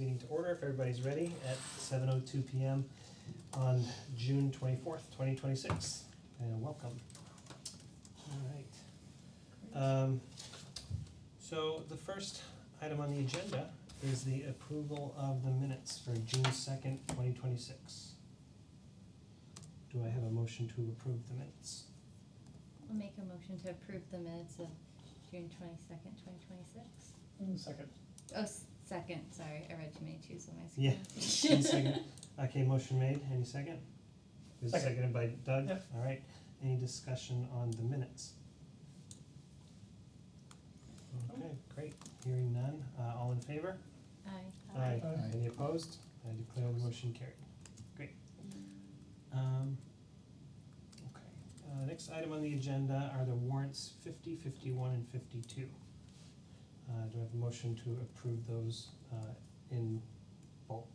meeting to order, if everybody's ready, at 7:02 PM on June 24th, 2026. And welcome. All right. So the first item on the agenda is the approval of the minutes for June 2nd, 2026. Do I have a motion to approve the minutes? I'll make a motion to approve the minutes of June 22nd, 2026. Second. Oh, second, sorry, I read too many twos on my Yeah. screen. Second. Okay, motion made. Any second? Is Second. seconded by Doug? Yep. All right. Any discussion on the minutes? Okay, great. Hearing none. All in favor? Aye. Aye. Any opposed? I declare the motion carried. Great. Okay. Next item on the agenda are the warrants 50, 51, and 52. Do I have a motion to approve those in bulk?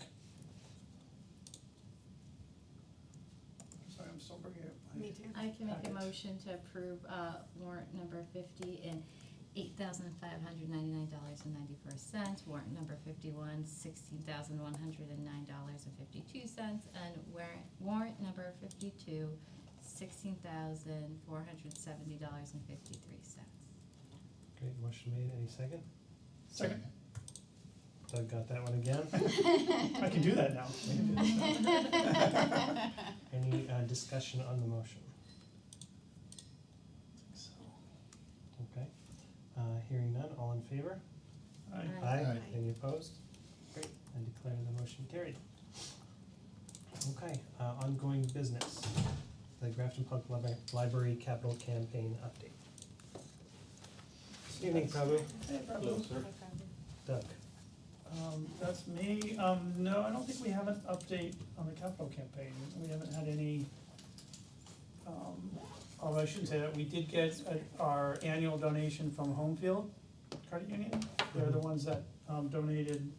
Sorry, I'm still bringing it up. Me too. I can make a Packet. motion to approve warrant number 50 in $8,599.94, warrant number 51, $16,109.52, and warrant number 52, $16,470.53. Great, motion made. Any second? Second. Doug got that one again. I can do that now. Any discussion on the motion? So, Okay. Hearing none, all in favor? aye. Aye. Any opposed? Great, I declare the motion carried. Okay, ongoing business. The Grafton Public Library Capital Campaign update. Good evening, Prabhu. Hey, Prabhu. Doug. That's me. No, I don't think we have an update on the capital campaign. We haven't had any, although I shouldn't say that, we did get our annual donation from Homefield Credit Union. They're the ones that donated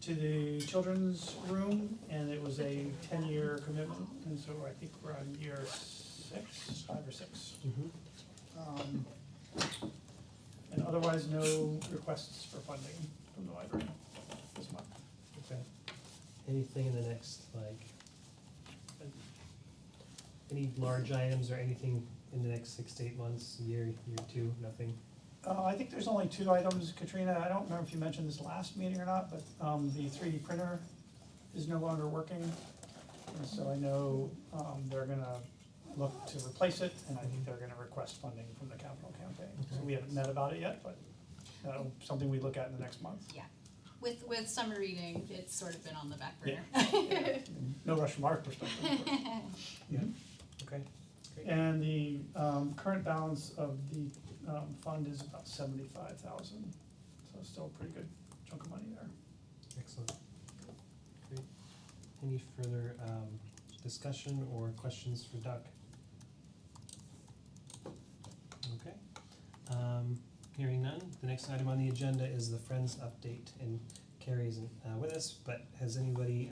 to the children's room, and it was a 10-year commitment, and so I think we're on year 6, 5 or 6. And otherwise, no requests for funding from the library this month. Okay. Anything in the next, any large items or anything in the next 6 to 8 months, year 2, nothing? I think there's only 2 items, Katrina. I don't remember if you mentioned this last meeting or not, but the 3D printer is no longer working. And so I know they're gonna look to replace it, and I think they're gonna request funding from the capital campaign. So we haven't met about it yet, but something we look at in the next month. Yeah, with summer reading, it's sort of been on the back burner. No rush from our perspective. Yeah. Okay, great. And the current balance of the fund is about 75,000, so still a pretty good chunk of money there. Excellent. Great. Any further discussion or questions for Doug? Okay. Hearing none, the next item on the agenda is the Friends update, and Carrie isn't with us, but has anybody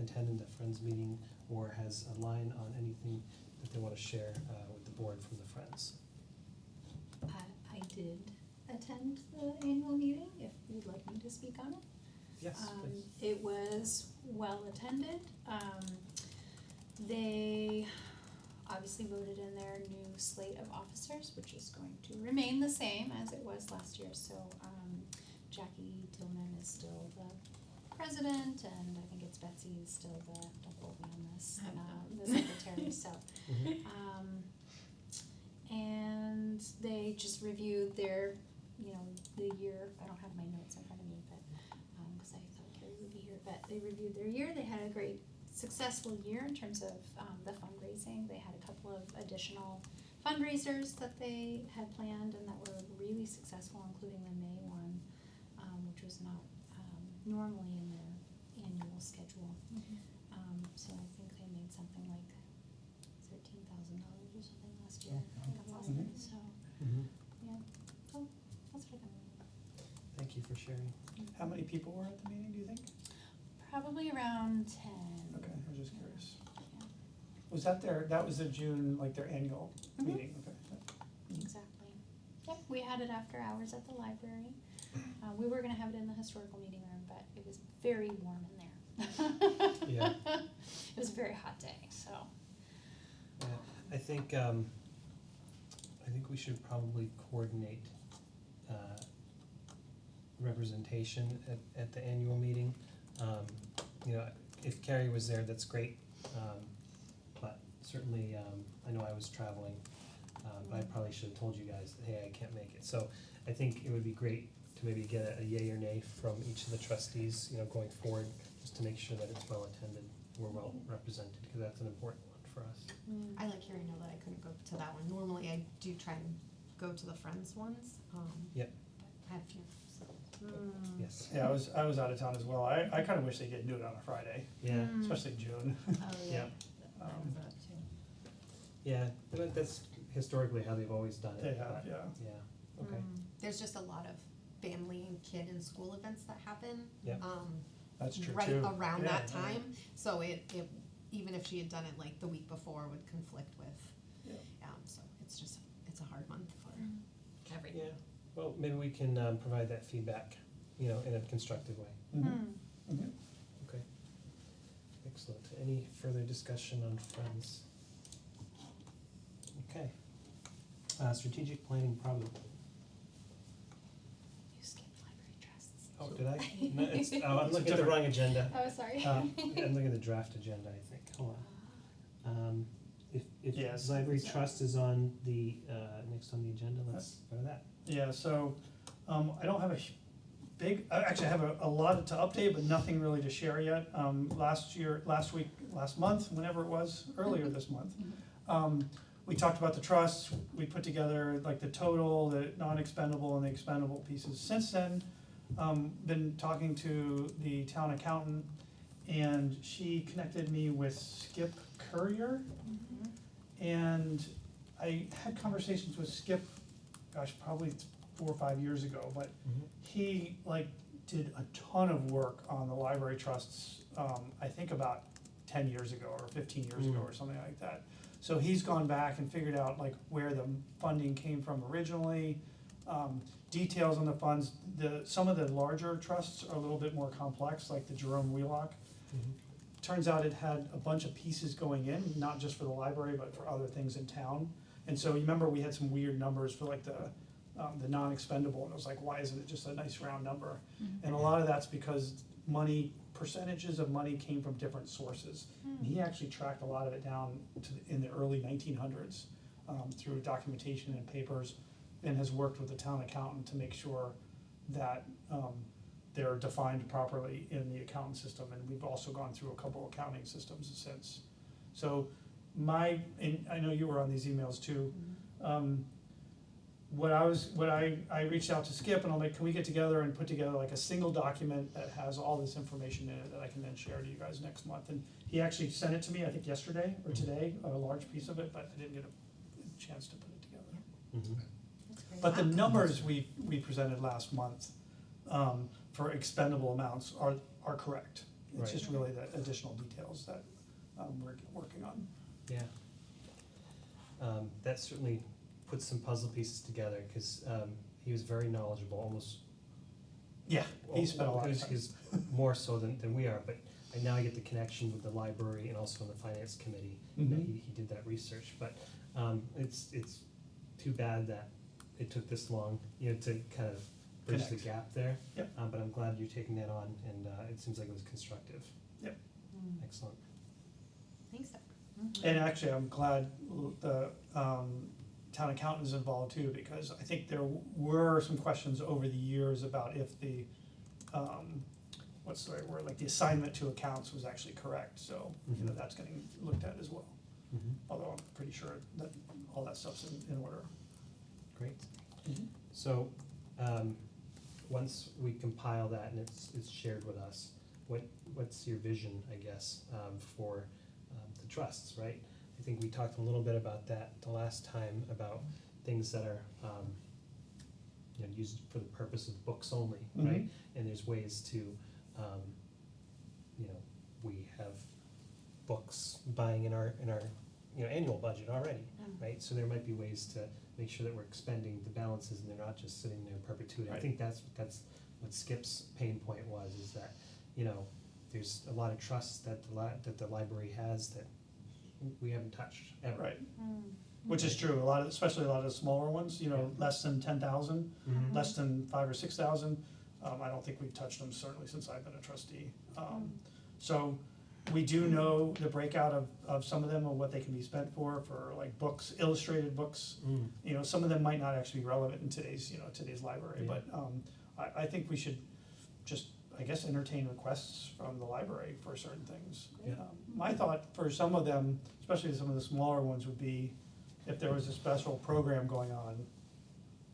attended the Friends meeting or has a line on anything that they want to share with the board from the Friends? I did attend the annual meeting, if you'd like me to speak on it. Yes, please. It was well attended. They obviously voted in their new slate of officers, which is going to remain the same as it was last year. So Jackie Tillman is still the president, and I think it's Betsy is still the, don't quote me on this, the secretary. So, and they just reviewed their, the year. I don't have my notes in front of me, but because I thought Carrie would be here, but they reviewed their year. They had a great successful year in terms of the fundraising. They had a couple of additional fundraisers that they had planned and that were really successful, including the May one, which was not normally in their annual schedule. So I think they made something like $13,000 or something last year. So yeah, so that's what I got. Thank you for sharing. How many people were at the meeting, do you think? Probably around 10. Okay, I was just curious. Yeah. Was that that was the June, like their annual meeting? Okay. Exactly. Yep, we had it after hours at the library. We were gonna have it in the historical meeting room, but it was very warm in there. Yeah. It was a very hot day, so. Yeah, I think we should probably coordinate representation at the annual meeting. You know, if Carrie was there, that's great, but certainly, I know I was traveling, but I probably should have told you guys, that, hey, I can't make it. So I think it would be great to maybe get a yay or nay from each of the trustees, you know, going forward, just to make sure that it's well attended, we're well represented, because that's an important one for us. I let Carrie know that I couldn't go to that one. Normally I do try and go to the Friends ones. Yep. But I had a few, so. Yes. Yeah, I was out of town as well. I kinda wish they could do it on a Friday, Yeah, especially in June. Oh, yeah, That was up too. yeah, and that's historically how they've always done it. They have, but- yeah. Yeah, okay, There's just a lot of family and kid and school events that happen. Yep. That's true Right too. around Yeah, that time, so it even if she had done it like the week before would conflict with, Yeah. so it's a hard month for everything. yeah, well, maybe we can provide that feedback, you know, in a constructive way. Mhm. Mhm. Okay, excellent. Any further discussion on Friends? Okay. Strategic planning problem. You skipped library trusts. Oh, did I? No, it's, oh, I'm looking at the different- wrong agenda. Oh, sorry. I'm looking at the draft agenda, I think. Hold on. If Yes. library trust is on the, next on the agenda, let's go to that. Yeah, so, I don't have a actually I have a lot to update, but nothing really to share yet. Last month, whenever it was, earlier this month, we talked about the trusts, we put together like the total, the non-expendable and the expendable pieces. Since then, been talking to the town accountant, and she connected me with Skip Courier. And I had conversations with Skip, gosh, probably 4 or 5 years ago, but he like did a ton of work on the library trusts, I think about 10 years ago or 15 years ago or something like that. So he's gone back and figured out like where the funding came from originally, details on the funds. Some of the larger trusts are a little bit more complex, like the Jerome Wheelock. Turns out it had a bunch of pieces going in, not just for the library, but for other things in town. And so you remember we had some weird numbers for like the non-expendable, and it was like, why isn't it just a nice round number? And a lot of that's because percentages of money came from different sources. And he actually tracked a lot of it down in the early 1900s through documentation and papers, and has worked with the town accountant to make sure that they're defined properly in the accounting system, and we've also gone through a couple accounting systems since. So and I know you were on these emails too. I reached out to Skip, and I'm like, can we get together and put together like a single document that has all this information in it that I can then share to you guys next month? And he actually sent it to me, I think yesterday or today, a large piece of it, but I didn't get a chance to put it together. That's great. But the numbers we presented last month for expendable amounts are correct. It's Right. just really the additional details that we're working on. Yeah. That certainly puts some puzzle pieces together, because he was very knowledgeable, almost. Yeah, he spent a lot of time. He's more so than we are, but now I get the connection with the library and also in the finance committee, that Mhm. he did that research. But it's too bad that it took this long, you know, to kind of bridge the Connect. gap there. Yep. But I'm glad you're taking that on, and it seems like it was constructive. Yep. Excellent. Thanks, Doug. And actually, I'm glad the town accountant is involved too, because I think there were some questions over the years about if the, what's the right word, like the assignment to accounts was actually correct, so, you know, Mhm. that's getting looked at as well. Mhm. Although I'm pretty sure that all that stuff's in order. Great. So, once we compile that and it's shared with us, what's your vision, I guess, for the trusts, right? I think we talked a little bit about that the last time, about things that are, you know, used for the purpose of books only, right? Mhm. And there's ways to, you know, we have books buying in our, you know, annual budget already, right? So there might be ways to make sure that we're expending the balances and they're not just sitting there in perpetuity. I Right. think that's what Skip's pain point was, is that, you know, there's a lot of trusts that that the library has that we haven't touched ever. Right. Which is true, especially a lot of the smaller ones, you know, less than 10,000, Mhm. less than 5 or 6,000. I don't think we've touched them certainly since I've been a trustee. So we do know the breakout of some of them and what they can be spent for like books, illustrated books. Mm. You know, some of them might not actually be relevant in today's library, Yeah. but I think we should just, I guess, entertain requests from the library for certain things. Yeah. My thought for some of them, especially some of the smaller ones, would be if there was a special program going on,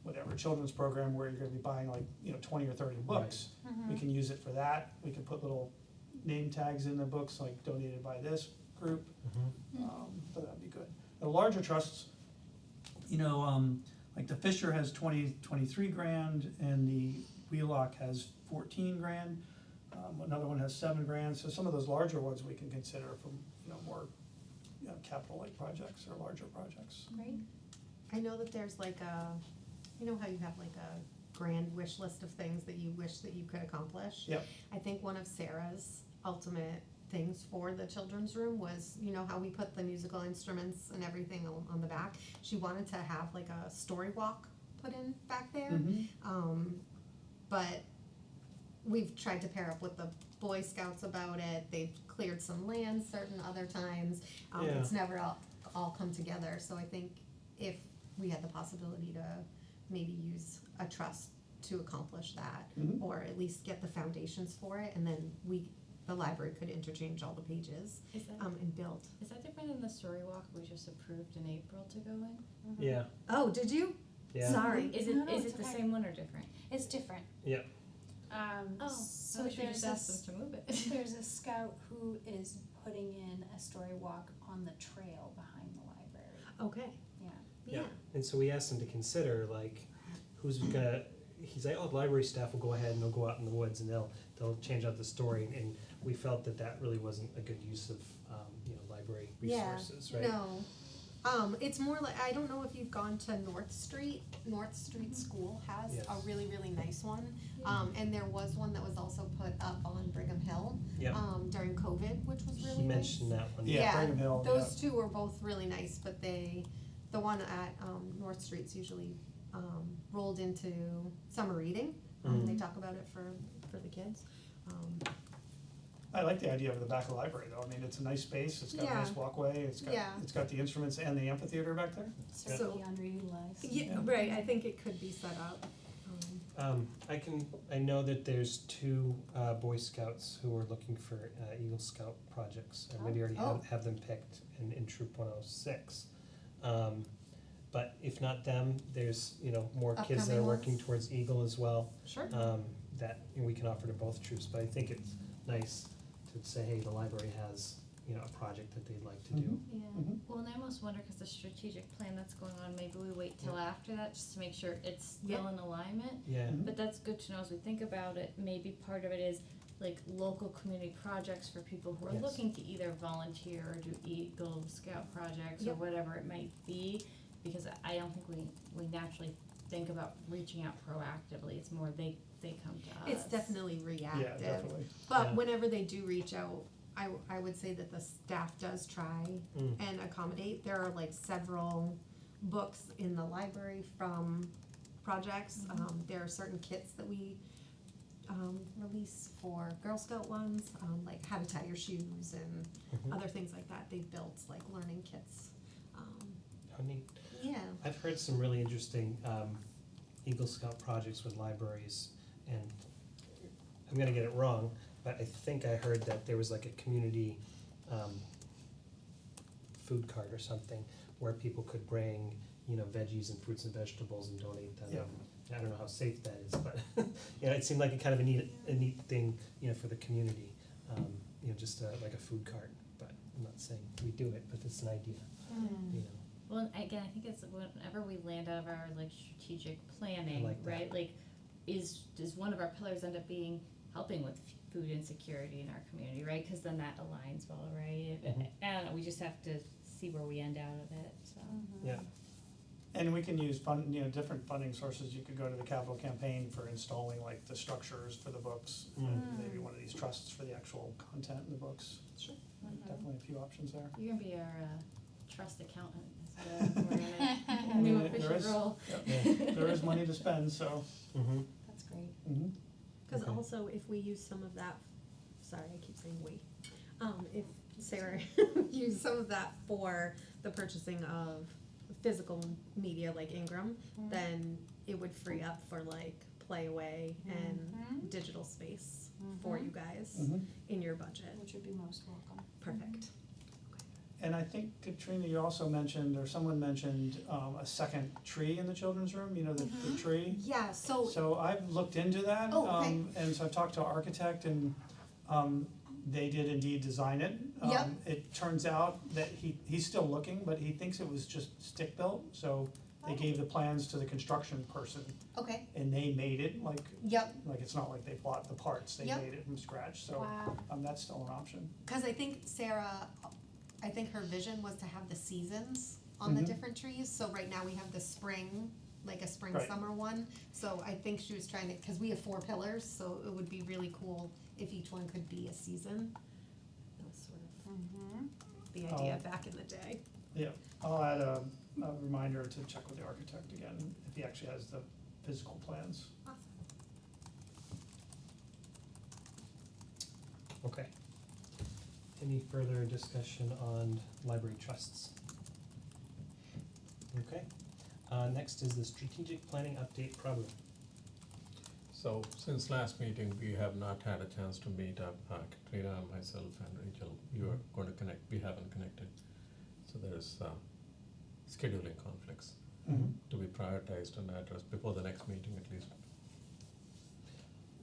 whatever, children's program where you're gonna be buying like, 20 or 30 books, we can use it for that. We can put little name tags in the books, like donated by this group, Mhm. so that'd be good. The larger trusts, like the Fisher has 23 grand and the Wheelock has 14 grand. Another one has 7 grand, so some of those larger ones we can consider for, more, capital-like projects or larger projects. Right? I know that there's like you know how you have like a grand wish list of things that you wish that you could accomplish? Yep. I think one of Sarah's ultimate things for the children's room was, you know how we put the musical instruments and everything on the back? She wanted to have like a story walk put in back there. But we've tried to pair up with the Boy Scouts about it. They've cleared some land certain other times. Yeah. It's never all come together. So I think if we had the possibility to maybe use a trust to accomplish that, or at least get the foundations for it, and then the library could interchange all the pages Is that, and build. is that different than the story walk we just approved in April to go in? Yeah, Oh, did you? yeah. Sorry. Is it, No, is it's it the okay. same one or different? It's different. Yep. Oh, So so we should there's just ask them to move it. there's a scout who is putting in a story walk on the trail behind the library. Okay. Yeah. Yeah. And so we asked him to consider, like, who's gonna, he's like, oh, the library staff will go ahead and they'll go out in the woods and they'll change out the story, and we felt that really wasn't a good use of, library resources, right? No. It's more like, I don't know if you've gone to North Street. North Street School has Yes. a really, really nice one. And there was one that was also put up on Brigham Hill Yep. during COVID, which was really He nice. mentioned that one. Yeah, Brigham Hill, Those two were both really nice, but the one at North Street's usually rolled into summer reading. They talk about it for the kids. I like the idea of the back of the library though. I mean, it's a nice space, it's got a nice Yeah. walkway, it's Yeah. got the instruments and the amphitheater back there. Certainly underutilized. Yeah, right, I think it could be set up. I know that there's 2 Boy Scouts who are looking for Eagle Scout projects, and maybe already Oh. have them picked in Troop 106. But if not them, there's, more kids that are Upcoming working ones? towards Eagle as well, Sure. that we can offer to both troops. But I think it's nice to say, hey, the library has, a project that they'd like to do. Yeah, Mhm. well, and I almost wonder, cause the strategic plan that's going on, maybe we wait till after that, just to make sure it's still Yeah. in alignment. Yeah, But that's good to know as we think about it, maybe part of it is like local community projects for people who are Yes. looking to either volunteer or do Eagle Scout projects or Yep. whatever it might be. Because I don't think we naturally think about reaching out proactively, it's more they come to us. It's definitely reactive. Yeah, definitely. But Yeah. whenever they do reach out, I would say that the staff does try Mm. and accommodate. There are like several books in the library from projects. There are certain kits that we release for Girl Scout ones, like how to tie your shoes and Mhm. other things like that. They've built like learning kits. How neat. Yeah. I've heard some really interesting Eagle Scout projects with libraries, and I'm gonna get it wrong, but I think I heard that there was like a community food cart or something where people could bring, veggies and fruits and vegetables and donate them. Yeah. I don't know how safe that is, but it seemed like a kind of a neat thing, for the community. Just like a food cart. But I'm not saying we do it, but it's an idea. Well, and again, I think it's whenever we land out of our like strategic planning, like that. right? Like, does one of our pillars end up being helping with food insecurity in our community, right? Because then that aligns well, right? Mhm. I don't know. We just have to see where we end out of it. So. Yeah. And we can use different funding sources. You could go to the capital campaign for installing like the structures for the books, and maybe one of these trusts for the actual content in the books. Sure. Definitely a few options there. You're gonna be our trust accountant, is the I new mean, there is- official role. There is money to spend, so. Mm-hmm. That's great. Cause Okay. also if we use some of that, sorry, I keep saying we, if Sarah used some of that for the purchasing of physical media like Ingram, then it would free up for like Play Away and digital space for you guys in your budget. Which would be most welcome. Perfect. And I think, Katrina, you also mentioned, or someone mentioned, a second tree in the children's room, the tree. Yeah, so So I've looked into that, Oh, okay. and so I've talked to an architect, and they did indeed design it. Yep. It turns out that he's still looking, but he thinks it was just stick built, so they gave the plans to the construction person, okay, and they made it like yep, it's not like they bought the parts, they Yep. made it from scratch, so Wow. that's still an option. cause I think Sarah, I think her vision was to have the seasons on the Mhm. different trees, so right now we have the spring, like a spring Right. summer one, so I think she was trying to, cause we have 4 pillars, so it would be really cool if each one could be a season. That was sort of the idea back in the day. Yeah, I'll add a reminder to check with the architect again, if he actually has the physical plans. Awesome. Okay. Any further discussion on library trusts? Okay. Next is the strategic planning update problem. So since last meeting, we have not had a chance to meet up, Katrina, myself and Rachel, you are going to connect, we haven't connected. So there's scheduling conflicts to be prioritized and addressed before the next meeting at least.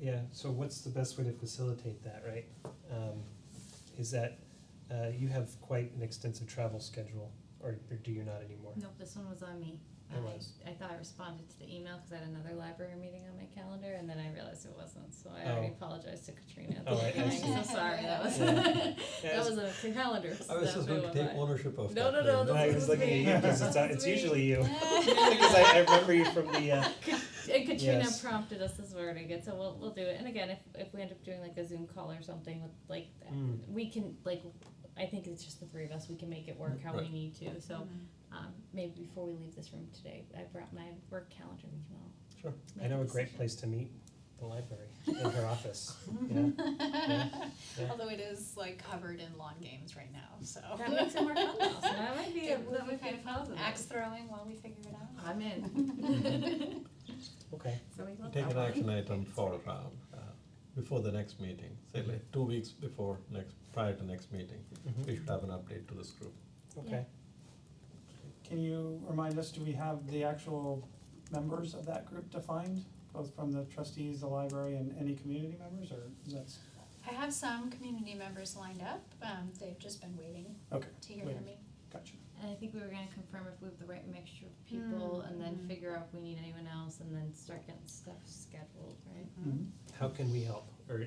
Yeah, so what's the best way to facilitate that, right? Is that, you have quite an extensive travel schedule, or do you not anymore? Nope, this one was on me. It was. I thought I responded to the email because I had another library meeting on my calendar, and then I realized it wasn't, so I already Oh. apologized to Katrina at Oh, the I beginning, see. so sorry, that was, Yeah. that Yeah, was a calendar. I was just going to take ownership of No, that. no, no, I this was is looking me. at you, because This it's is me. usually you. Because I remember you from the, And Katrina Yes. prompted us this morning, and so we'll do it. And again, if we end up doing like a Zoom call or something with like, we can like, I think it's just the 3 of us. We can make it work how we Right. need to. So maybe before we leave this room today, I brought my work calendar. We can all. sure, I Make know a a great decision. place to meet, the library, in her office, yeah. Yeah. Although it is like covered in lawn games right now, so. That makes it more fun though. So that might be a, It would that be might be kind a of fun. positive. Axe throwing while we figure it out. I'm in. Okay, So we love Take that an one. action item for, before the next meeting, say like 2 weeks before prior to next meeting, we should have an update to this group. okay. Can you remind us, do we have the actual members of that group defined, both from the trustees, the library, and any community members, or is that? I have some community members lined up, they've just been waiting Okay, to hear Waiting. from me. gotcha. And I think we were gonna confirm if we have the right mixture of people, and then figure out if we need anyone else, and then start getting stuff scheduled, right? How can we help, or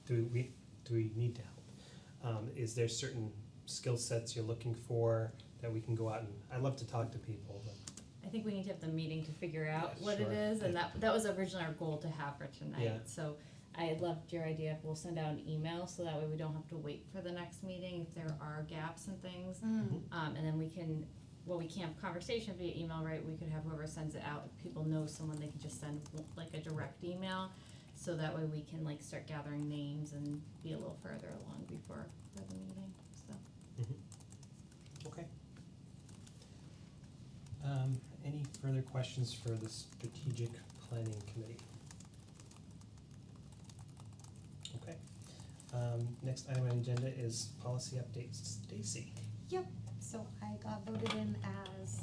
do we need to help? Is there certain skill sets you're looking for that we can go out and, I love to talk to people, but, I think we need to have the meeting to figure out Yeah, what sure. it is, and that was originally our goal to have for tonight. Yeah. So I loved your idea, if we'll send out an email, so that way we don't have to wait for the next meeting if there are gaps and things. And then we can, we can't have conversation via email, right, we could have whoever sends it out, if people know someone, they can just send like a direct email, so that way we can like start gathering names and be a little further along before the meeting, so. okay. Any further questions for the strategic planning committee? Okay. Next item on the agenda is policy updates. Stacy. Yep, so I got voted in as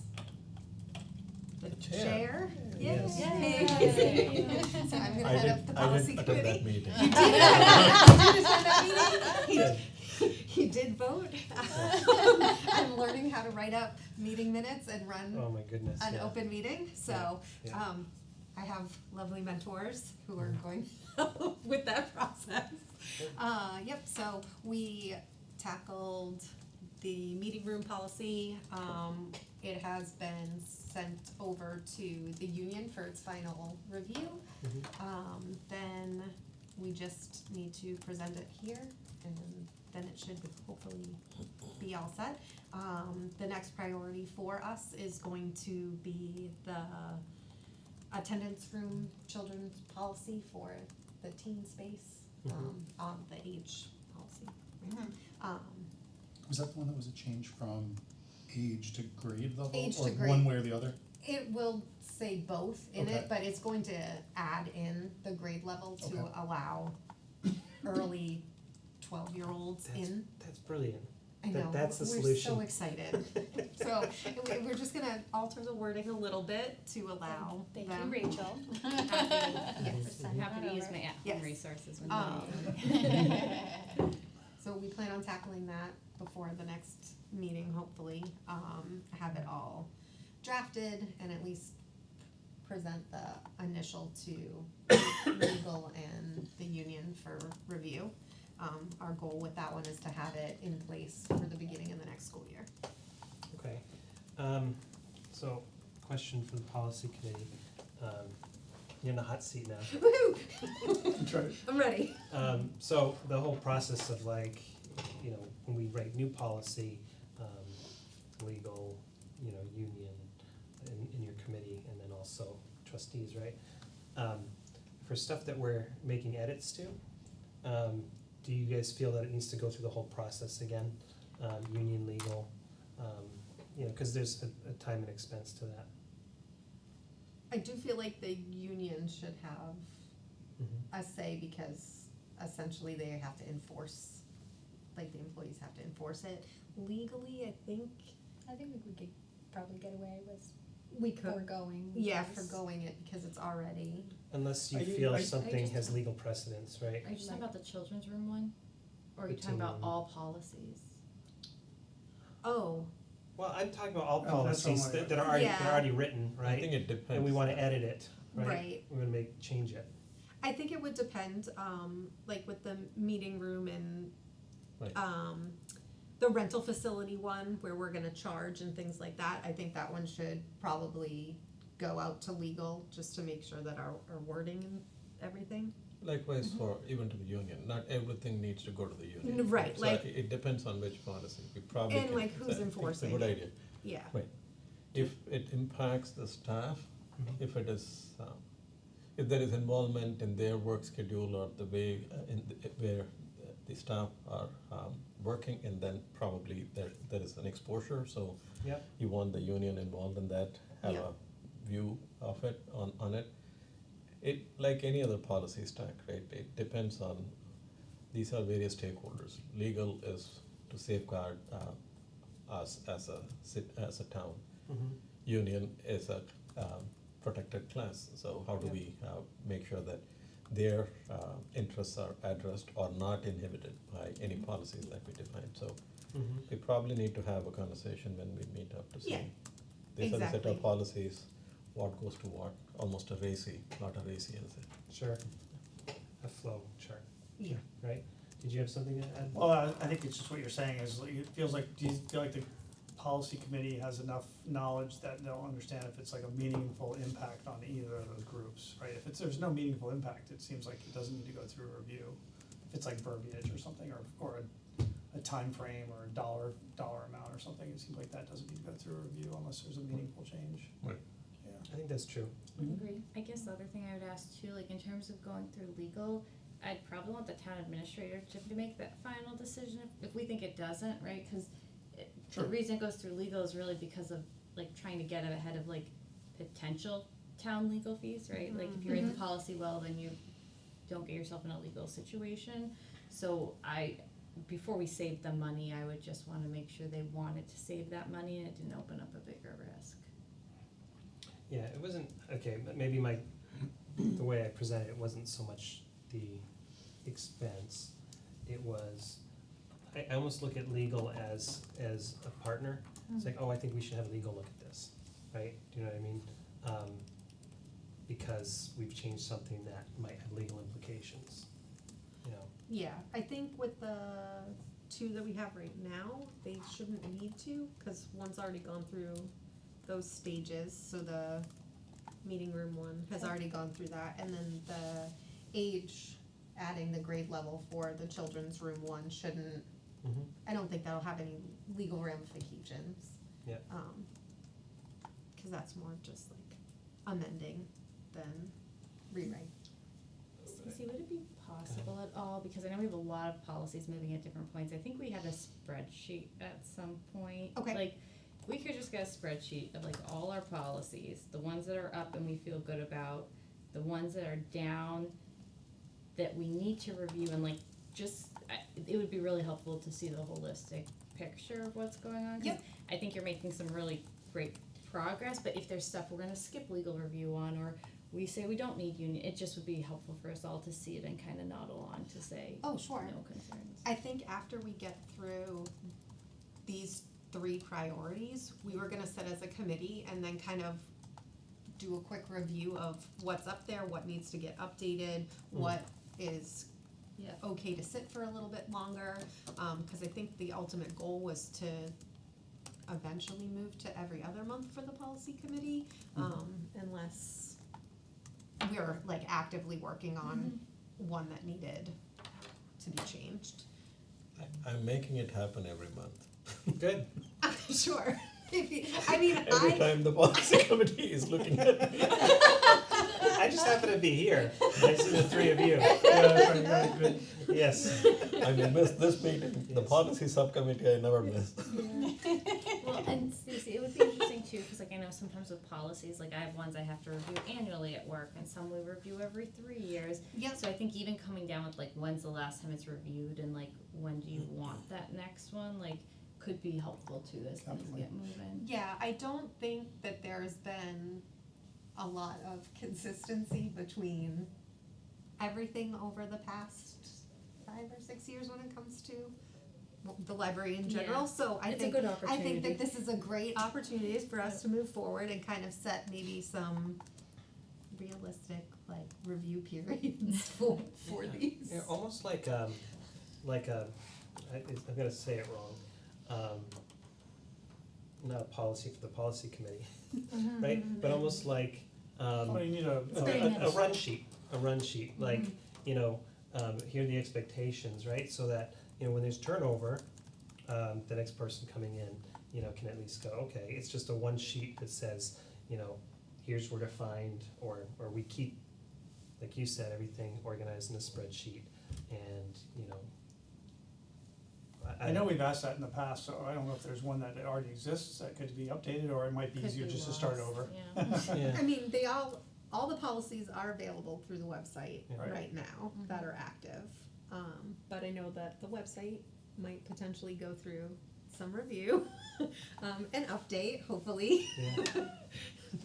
the Chair. chair. Yes. Yay. So I'm gonna head up the policy attend committee. that meeting. You did attend that meeting? Good. He did vote. I'm learning how to write up meeting minutes and run Oh my goodness, an yeah. open meeting, so, Yeah. I have lovely mentors who are going to help with that process. Yep, so we tackled the meeting room policy, it has been sent over to the union for its final review. Then we just need to present it here, and then it should hopefully be all set. The next priority for us is going to be the attendance room children's policy for the teen space, on the age policy. Was that the one that was a change from age to grade level? Age to Or grade. one way or the other? It will say both in Okay. it, but it's going to add in the grade level to Okay. allow early 12-year-olds in. That's brilliant. I know, That's the we're so solution. excited. So we're just gonna alter the wording a little bit to allow Thank them. you, Rachel. Yes. I'm happy to use my Yes. at-home resources when Um, So we plan on tackling that before the next meeting, hopefully, have it all drafted and at least present the initial to legal and the union for review. Our goal with that one is to have it in place for the beginning of the next school year. Okay, so, question for the policy committee, you're in the hot seat now. Woohoo! That's right. I'm ready. So the whole process of like, you know, when we write new policy, legal, you know, union in your committee, and then also trustees, right? For stuff that we're making edits to, do you guys feel that it needs to go through the whole process again? Union, legal, you know, cause there's a time and expense to that. I do feel like the union should have a say because essentially they have to enforce, like the employees have to enforce it. Legally, I think I think we could probably get away with we could, foregoing. yeah, these. foregoing it because it's already, Unless you I do- feel I something just- has legal precedence, right? Are you just talking about the children's room one? Or are you The talking about teen. all policies? oh, Well, I'm talking about all Oh, that's policies all I- that are already, Yeah. that are already written, I right? think it depends. And we wanna edit it, right? Right. We're gonna change it. I think it would depend, like with the meeting room and, Right. the rental facility one where we're gonna charge and things like that. I think that one should probably go out to legal just to make sure that our wording and everything. Likewise for even to the union, not everything needs to go to the union. Right, So like- it depends on which policy, we probably And can. like who's it's enforcing a good it. idea. Yeah. If it impacts the staff, Mhm. if it is, if there is involvement in their work schedule or the way, where the staff are, working, and then probably there is an exposure, so Yep. you want the union involved in that, have Yeah. a view of it, on it. It, like any other policy stack, right, it depends on, these are various stakeholders. Legal is to safeguard, us as a town. Union is a, protected class, so how do we, make sure that their, interests are addressed or not inhibited by any policies that we define, so we probably need to have a conversation when we meet up to Yeah, see. These are the set exactly. of policies, what goes to what, almost a RACI, not a RACI as it. Sure. A flow chart, Yeah. right? Did you have something to add? Well, I think it's just what you're saying is, like, it feels like, do you feel like the policy committee has enough knowledge that they'll understand if it's like a meaningful impact on either of those groups, right? If there's no meaningful impact, it seems like it doesn't need to go through a review. If it's like verbiage or something, or a time frame or a dollar amount or something, it seems like that doesn't need to go through a review unless there's a meaningful change. Right. Yeah. I think that's true. Agreed. I guess the other thing I would ask too, like in terms of going through legal, I'd probably want the town administrator to make that final decision if we think it doesn't, right? Cause the Sure. reason it goes through legal is really because of like trying to get it ahead of like potential town legal fees, right? Like if you're in the policy well, then you don't get yourself in a legal situation. So before we save the money, I would just wanna make sure they wanted to save that money and it didn't open up a bigger risk. Yeah, it wasn't, okay, but maybe the way I presented it wasn't so much the expense. It was, I almost look at legal as a partner. It's like, oh, I think we should have legal look at this, right? Do you know what I mean? Because we've changed something that might have legal implications, you know? Yeah, I think with two that we have right now, they shouldn't need to, cause one's already gone through those stages, so the meeting room one has already gone through that, and then the age, adding the grade level for the children's room one shouldn't, Mhm. I don't think that'll have any legal ramifications. Yeah. Cause that's more just like amending than rewrite. Stacey, would it be possible at all, because I know we have a lot of policies moving at different points, I think we had a spreadsheet at some point. Okay. Like, we could just get a spreadsheet of like all our policies, the ones that are up and we feel good about, the ones that are down that we need to review, and like, it would be really helpful to see the holistic picture of what's going on. 'Cause Yep. I think you're making some really great progress, but if there's stuff we're gonna skip legal review on, or we say we don't need union, it just would be helpful for us all to see it and kinda nod along to say, Oh, sure. no concerns. I think after we get through these 3 priorities, we were gonna sit as a committee and then kind of do a quick review of what's up there, what needs to get updated, what is Yeah. okay to sit for a little bit longer, cause I think the ultimate goal was to eventually move to every other month for the policy committee, unless we're like actively working on one that needed to be changed. I'm making it happen every month. Good. Sure. I mean, Every time the policy committee is looking at me. I just happen to be here. I see the three of you. Yeah, right, good. Yes. I may miss this meeting, the Yes. policy subcommittee I never miss. Well, and Stacey, it would be interesting too, cause like I know sometimes with policies, like I have ones I have to review annually at work, and some we review every 3 years. Yep. So I think even coming down with like, when's the last time it's reviewed, and like, when do you want that next one, like, could be helpful too as things Definitely. get moving. Yeah, I don't think that there's been a lot of consistency between everything over the past 5 or 6 years when it comes to the library in general, Yeah. so I It's a think, good I think opportunity. that this is a great opportunity for us to move forward and kind of set maybe some realistic, like, review periods for these. Yeah, almost like I'm gonna say it wrong. Not a policy for the policy committee, right? But almost like Oh, you need a a run sheet, like, you know, here are the expectations, right? So that, you know, when there's turnover, the next person coming in, you know, can at least go, okay, it's just a one sheet that says, you know, here's where to find, or we keep, like you said, everything organized in a spreadsheet, and, you know. I know we've asked that in the past, so I don't know if there's one that already exists that could be updated, or it might be Could easier be just to start lost, over. Yeah. Yeah. I mean, all the policies are available through the website Yeah. right now that are active. But I know that the website might potentially go through some review, and update, hopefully. Yeah.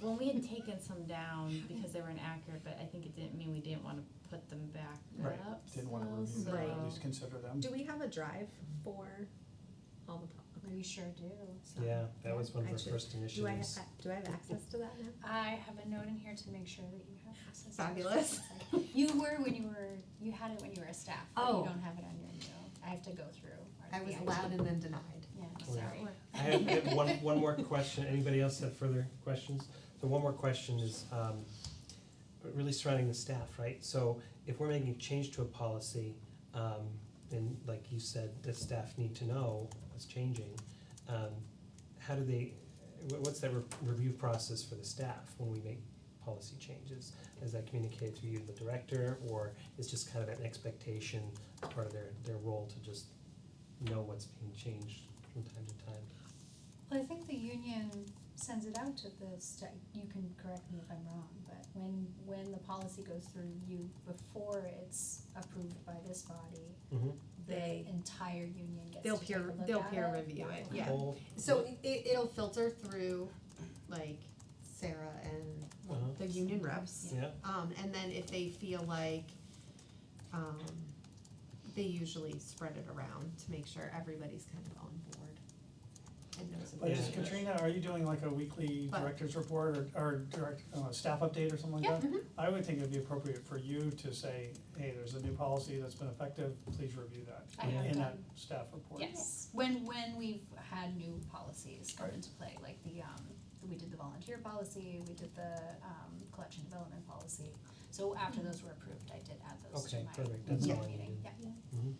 Well, we had taken some down because they were inaccurate, but I think it didn't mean we didn't wanna put them back Right, up didn't wanna still, review them, Right. at least consider them. Do we have a drive for all the We sure do. so- Yeah, that was one of our Actually, first Do I initiatives. do I have access to that now? I have a note in here to make sure that you have access. to it. Fabulous. You had it when you were a staff, but Oh. you don't have it on your new. I have to go through. I was the allowed IT. and then denied. Yeah, Oh, yeah. sorry. I have one more question. Anybody else have further questions? So one more question is really surrounding the staff, right? So if we're making a change to a policy, and like you said, the staff need to know what's changing, how do they, what's that review process for the staff when we make policy changes? Is that communicated through you, the director, or is just kind of an expectation as part of their role to just know what's being changed from time to time? Well, I think the union sends it out to the you can correct me if I'm wrong, but when the policy goes through you before it's approved by this body, Mm-hmm. They- the entire union gets They'll to take a look they'll at peer it. review it, Okay. yeah. Whole, So it'll filter through, like, Sarah and Uh-huh. the union reps. yeah, And then if they feel like, they usually spread it around to make sure everybody's kind of on board and knows But is Yeah. Katrina, are you doing like a weekly What? director's report or direct, staff update or something like Yeah, that? I would think it'd be appropriate for you to say, hey, there's a new policy that's been effective, please review that. I have In that done. staff report. Yes, when we've had new policies come Right. into play, like we did the volunteer policy, we did the collection development policy. So after those were approved, I did add those to Okay, my perfect, that's Yeah. all I meeting, needed. yeah. Mhm.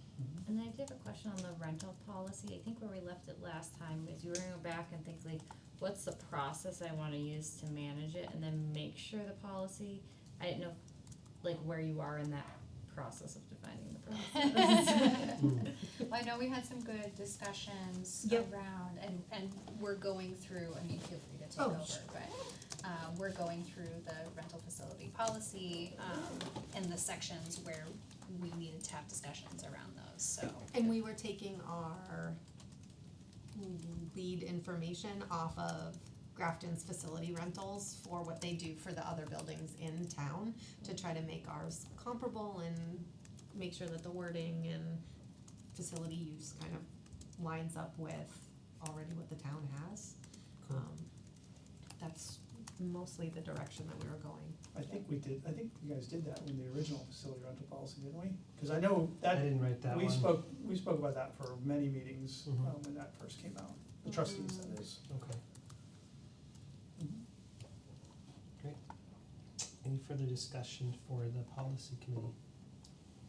And then I did have a question on the rental policy. I think where we left it last time is you were gonna go back and think like, what's the process I wanna use to manage it, and then make sure the policy, I didn't know, like, where you are in that process of defining the process. Well, I know we had some good discussions Yep. around, and we're going through, I mean, feel free to take Oh, over, but, we're going through the rental facility policy, and the sections where we needed to have discussions around those, so. and we were taking our lead information off of Grafton's facility rentals for what they do for the other buildings in town to try to make ours comparable and make sure that the wording and facility use kind of lines up with already what the town has. Cool. That's mostly the direction that we were going. I think you guys did that in the original facility rental policy, didn't we? Cause I know I that, didn't write that one. we spoke about that for many meetings, Mhm. when that first came out, the trustees, that is. Okay. Great. Any further discussion for the policy committee?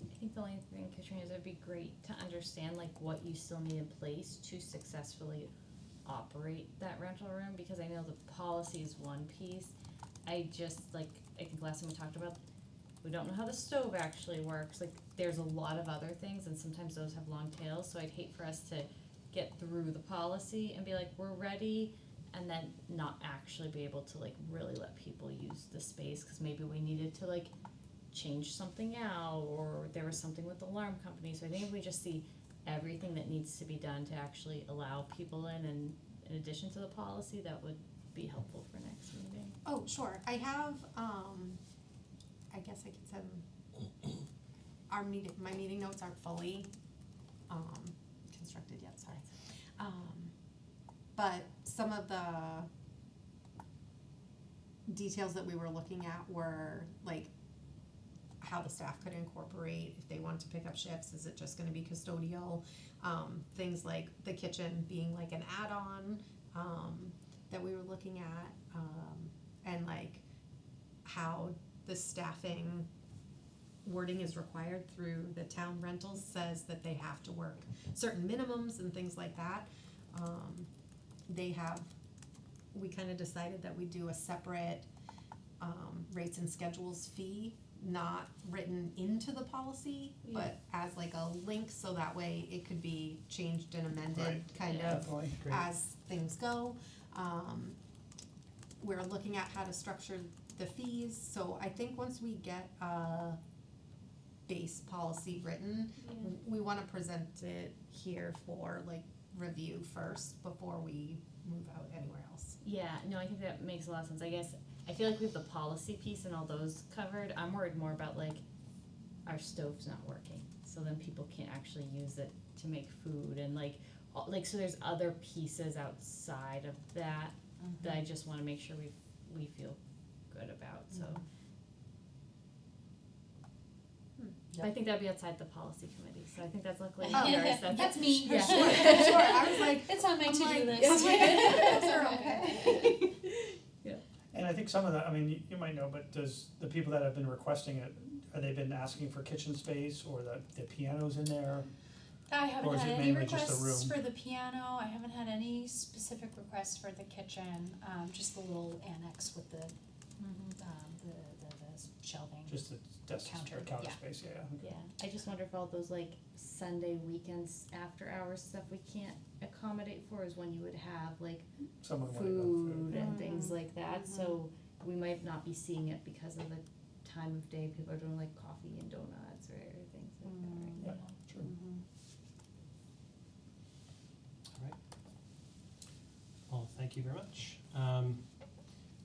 I think the only thing, Katrina, is it'd be great to understand like what you still need in place to successfully operate that rental room, because I know the policy is one piece. I just, like, I think last time we talked about, we don't know how the stove actually works, like, there's a lot of other things, and sometimes those have long tails, so I'd hate for us to get through the policy and be like, we're ready, and then not actually be able to like really let people use the space, cause maybe we needed to like change something out, or there was something with the alarm company, so I think if we just see everything that needs to be done to actually allow people in addition to the policy, that would be helpful for next meeting. Oh, sure, I have, I guess I could send, my meeting notes aren't fully, constructed yet, sorry. But some of the details that we were looking at were like how the staff could incorporate, if they want to pick up shifts, is it just gonna be custodial? Things like the kitchen being like an add-on, that we were looking at, and like how the staffing wording is required through the town rentals says that they have to work certain minimums and things like that. We kinda decided that we do a separate, rates and schedules fee, not written into the policy, but as like a link, so that way it could be changed and amended Right. kind Yeah. of Definitely. Great. as things go. We're looking at how to structure the fees, so I think once we get a base policy written, we wanna present it here for like review first before we move out anywhere else. Yeah, no, I think that makes a lot of sense. I guess, I feel like we have the policy piece and all those covered. I'm worried more about like, our stove's not working, so then people can't actually use it to make food, and like, so there's other pieces outside of that that I just wanna make sure we feel good about, so. But I think that'd be outside the policy committee, so I think that's luckily Oh. yours, That's me. Yeah. Sure, I was like, It's on my I'm to-do like, list. I'm like, those are okay. And I think some of the, I mean, you might know, but does, the people that have been requesting it, are they been asking for kitchen space or the pianos in there? I Or haven't is had it any mainly just the requests room? for the piano, I haven't had any specific requests for the kitchen, just the little annex with the shelving. Just the desk, Counter, counter yeah. space, yeah. Yeah, I just wonder if all those like Sunday weekends, after hours stuff we can't accommodate for is when you would have like Someone wanted food yeah. and things like that, so we might not be seeing it because of the time of day, people are doing like coffee and donuts or things like that, right? Yeah, sure. Alright. Well, thank you very much.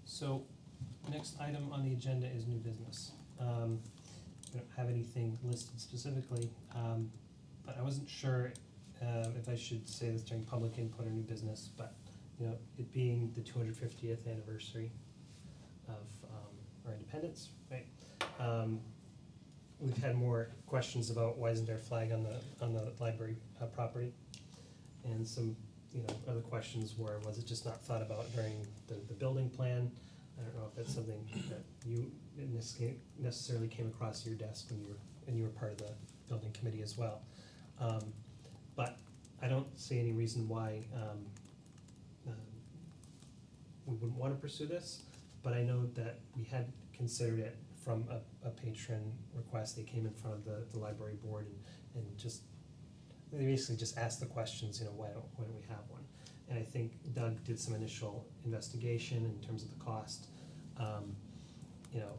So, next item on the agenda is new business. We don't have anything listed specifically, but I wasn't sure if I should say this during public input or new business, but you know, it being the 250th anniversary of our independence, right? We've had more questions about why isn't there a flag on the library property? And some, you know, other questions were, was it just not thought about during the building plan? I don't know if that's something that you necessarily came across your desk when you were part of the building committee as well. But I don't see any reason why we wouldn't wanna pursue this, but I know that we had considered it from a patron request. They came in front of the library board and just, they basically just asked the questions, you know, why don't we have one? And I think Doug did some initial investigation in terms of the cost, you know,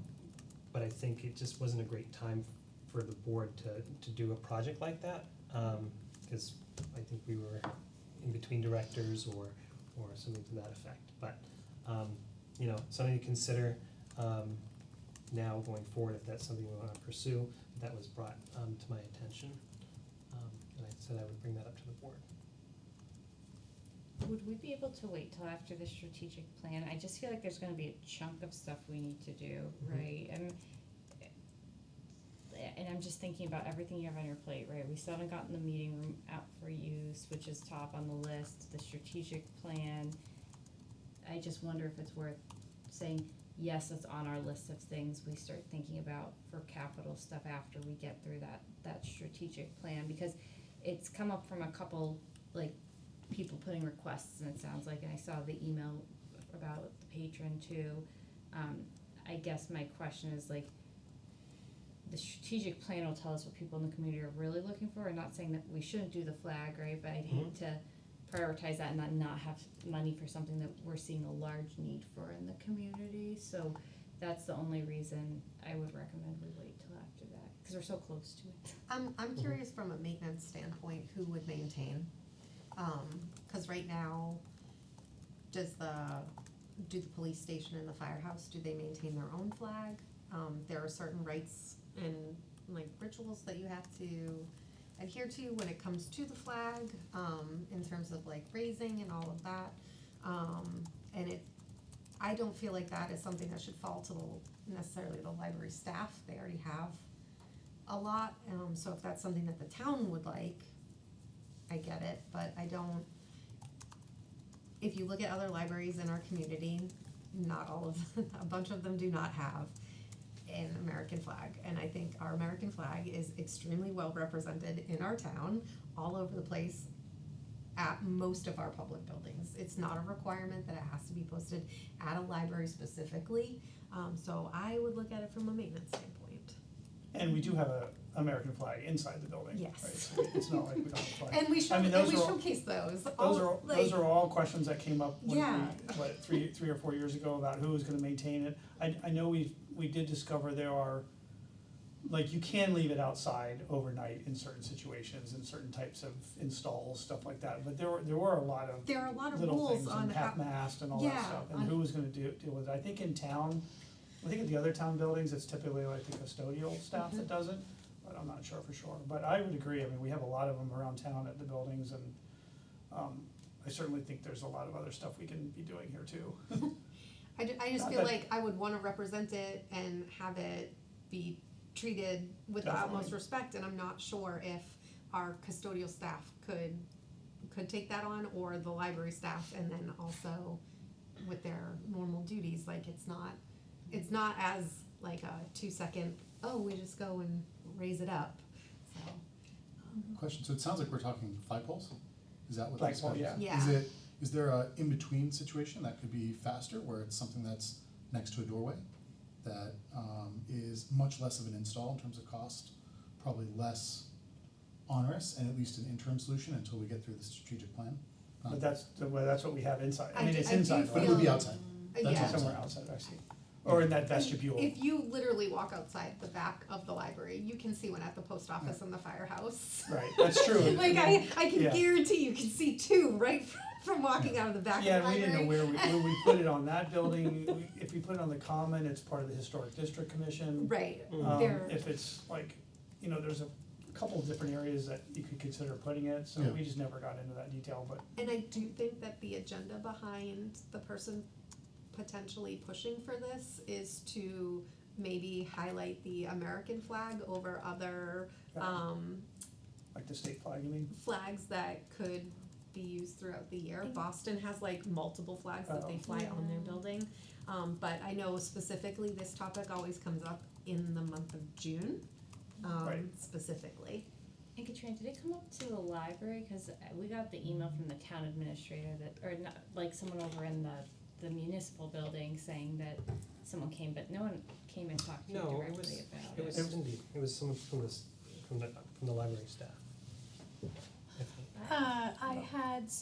but I think it just wasn't a great time for the board to do a project like that, because I think we were in between directors or something to that effect. But you know, something to consider now going forward if that's something we want to pursue. That was brought to my attention, and I said I would bring that up to the board. Would we be able to wait till after the strategic plan? I just feel like there's gonna be a chunk of stuff we need to do, right? And I'm just thinking about everything you have on your plate, right? We still haven't gotten the meeting room out for use, which is top on the list, the strategic plan. I just wonder if it's worth saying, yes, it's on our list of things we start thinking about for capital stuff after we get through that strategic plan, because it's come up from a couple, like, people putting requests, and it sounds like, and I saw the email about the patron too. I guess my question is, like, the strategic plan will tell us what people in the community are really looking for. I'm not saying that we shouldn't do the flag, right, but I'd hate to prioritize that and not have money for something that we're seeing a large need for in the community. So that's the only reason I would recommend we wait till after that, because we're so close to it. I'm curious from a maintenance standpoint, who would maintain? Cause right now, do the police station and the firehouse, do they maintain their own flag? There are certain rights and like rituals that you have to adhere to when it comes to the flag, in terms of like raising and all of that. And I don't feel like that is something that should fall to necessarily the library staff. They already have a lot, so if that's something that the town would like, I get it, but I don't. If you look at other libraries in our community, not all of them, a bunch of them do not have an American flag, and I think our American flag is extremely well represented in our town, all over the place, at most of our public buildings. It's not a requirement that it has to be posted at a library specifically, so I would look at it from a maintenance standpoint. And we do have a American flag inside the building, right? Yes. So it's not like we don't have a flag. And we I mean, those are all- showcase those. Those are all questions that came up when Yeah. three or 4 years ago about who was gonna maintain it. I know we did discover there are, like, you can leave it outside overnight in certain situations, in certain types of installs, stuff like that, but there were a lot of There are a lot of little rules things, on and how, half-mast and all Yeah, that stuff, and on- who was gonna deal with it. I think in town, I think at the other town buildings, it's typically like the custodial staff that does it, but I'm not sure for sure. But I would agree, I mean, we have a lot of them around town at the buildings, and I certainly think there's a lot of other stuff we can be doing here too. I just Not feel that- like I would wanna represent it and have it be treated with the Definitely. utmost respect, and I'm not sure if our custodial staff could take that on, or the library staff, and then also with their normal duties, like it's not as like a 2-second, oh, we just go and raise it up, so. Question, so it sounds like we're talking flagpoles? Is that what this Flagpole, is? yeah. Is there a in-between situation that could be faster, where it's something that's next to a doorway? That is much less of an install in terms of cost, probably less onerous, and at least an interim solution until we get through the strategic plan? But that's what we have inside, I I mean, do- it's I do inside, But it right? would be outside. That's Yeah. outside. Somewhere outside, I see, or in that vestibule. If you literally walk outside the back of the library, you can see one at the post office and the firehouse. Right, that's true. Like I can Yeah. guarantee you can see two right from walking out of the back of the Yeah, library. we didn't know where we put it on that building. If we put it on the common, it's part of the Historic District Commission. Right, Um, there, If it's like, you know, there's a couple of different areas that you could consider putting it, so Yeah. we just never got into that detail, but And I do think that the agenda behind the person potentially pushing for this is to maybe highlight the American flag over other, like the state flag, you mean? flags that could be used throughout the year. Boston has like multiple flags that they Oh. fly on their Yeah. building. But I know specifically this topic always comes up in the month of June, Right. specifically. And Katrina, did it come up to the library? Cause we got the email from the town administrator that, or not, like someone over in the municipal building saying that someone came, but no one came and talked to you No, it directly was, about it was Cindy, it was someone from the library staff. I think. I had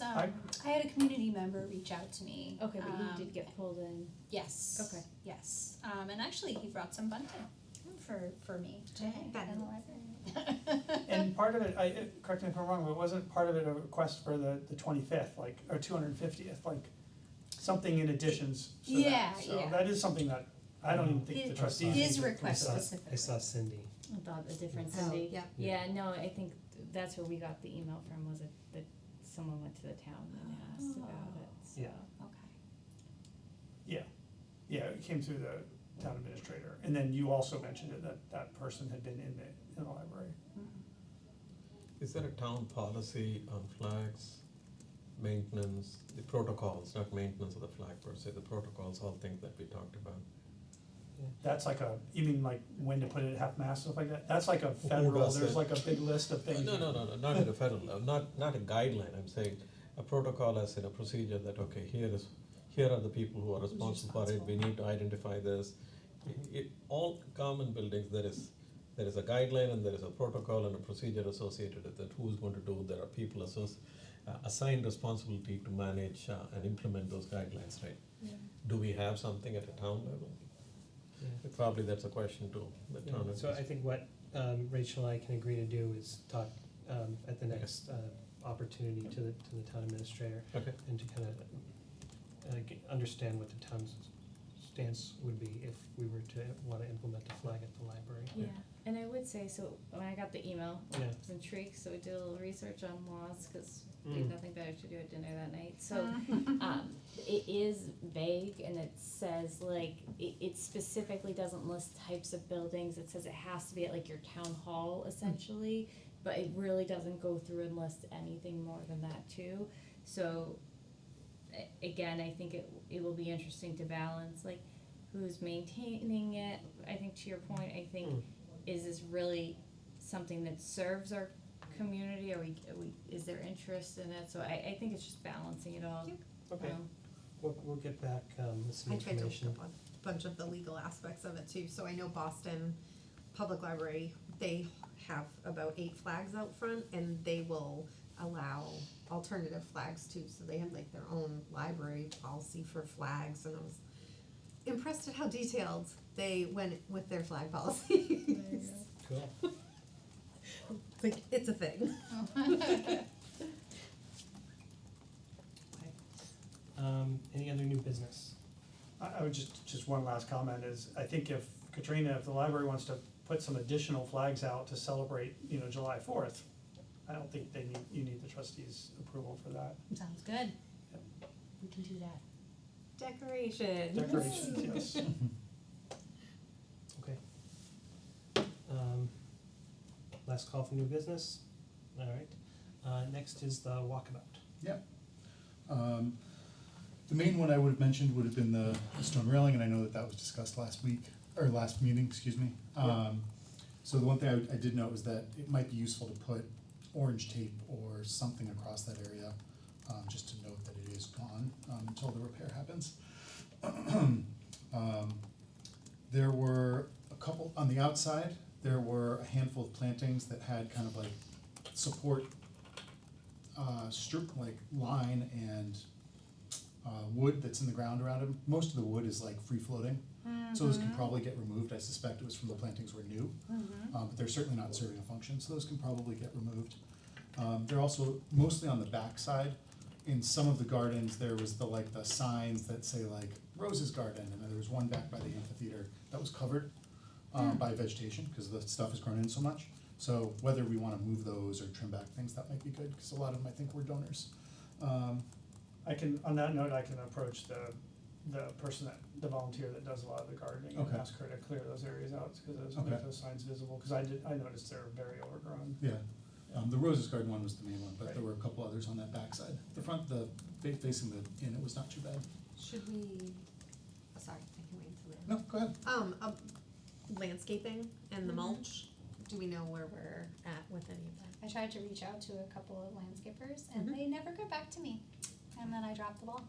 I had a community member reach out to me. Okay, but you did get pulled in. Yes. Okay. Yes, and actually he brought some bunting for me to hang That in the helps. library. And part of it, correct me if I'm wrong, but wasn't part of it a request for the 25th, like, or 250th, like, something in additions to that? Yeah, So yeah. that is something that I don't even think the His- trustees. his need to request consider. specifically. I saw Cindy. I thought a different Oh, Cindy. yeah. Yeah, no, I think that's where we got the email from, was it that someone went to the town and asked about it, so. Yeah. Okay. Yeah, it came through the town administrator, and then you also mentioned it, that person had been in the library. Is there a town policy on flags, maintenance, the protocols, not maintenance of the flag per se, the protocols, all things that we talked about? That's like you mean like when to put it at half mast, stuff like that? That's like a federal, does there's it? like a big list of things. No, not at a federal level, not a guideline, I'm saying a protocol as in a procedure that, okay, here are the people who are responsible for it, we need to identify this. All common buildings, there is a guideline and there is a protocol and a procedure associated with it, who's going to do, there are people assigned responsibility to manage and implement those guidelines, right? Yeah. Do we have something at a town level? Yeah. Probably that's a question to the Yeah, town. so I think what Rachel and I can agree to do is talk at the next opportunity to the town administrator Okay. and to kind of understand what the town's stance would be if we were to want to implement a flag at the library. Yeah, and I would say, so when I got the email, I Yeah. was intrigued, so we did a little research on laws, cause we had Mm. nothing better to do at dinner that night, so, it is vague and it says like, it specifically doesn't list types of buildings, it says it has to be at like your town hall essentially, but it really doesn't go through and list anything more than that too, so, again, I think it will be interesting to balance, like, who's maintaining it, I think to your point, I think, is this really something that serves our community, is there interest in it, so I think it's just balancing it all. Okay, Um, we'll get back with some I tried to look information. up a bunch of the legal aspects of it too, so I know Boston Public Library, they have about 8 flags out front, and they will allow alternative flags too, so they have like their own library policy for flags, and I was impressed at how detailed they went with their flag policy. Cool. It's like, it's a thing. Any other new business? I would just one last comment is, I think if the library wants to put some additional flags out to celebrate, July 4th, I don't think you need the trustees' approval for that. Sounds good. Yep. We can do that. Decorations. Decorations, yes. Okay. Last call for new business, all right. Next is the walkabout. The main one I would have mentioned would have been the stone railing, and I know that was discussed last meeting, excuse me. So the one thing I did note was that it might be useful to put orange tape or something across that area, just to note that it is gone until the repair happens. There were a couple, on the outside, there were a handful of plantings that had kind of like support like line and wood that's in the ground around them. Most of the wood is like free floating, so those can probably get removed. I suspect it was from the plantings were new, but they're certainly not serving a function, so those can probably get removed. They're also mostly on the back side. In some of the gardens, there was the signs that say like Rose's Garden, and there was one back by the amphitheater that was covered by vegetation because the stuff has grown in so much. So whether we wanna move those or trim back things, that might be good, cause a lot of them I think were donors. I can, on that note, I can approach the person the volunteer that does a lot of the gardening and Okay. ask her to clear those areas out, cause those, Okay. make those signs visible, cause I noticed they're very overgrown. Yeah, the Roses Garden one was the main one, but Right. there were a couple others on that backside. The front, facing the inn, it was not too bad. Should we, sorry, I can wait until the end. No, go ahead. Landscaping and the mulch, do we know where we're at with any of that? I tried to reach out to a couple of landscapers and Mhm. they never got back to me, and then I dropped the ball.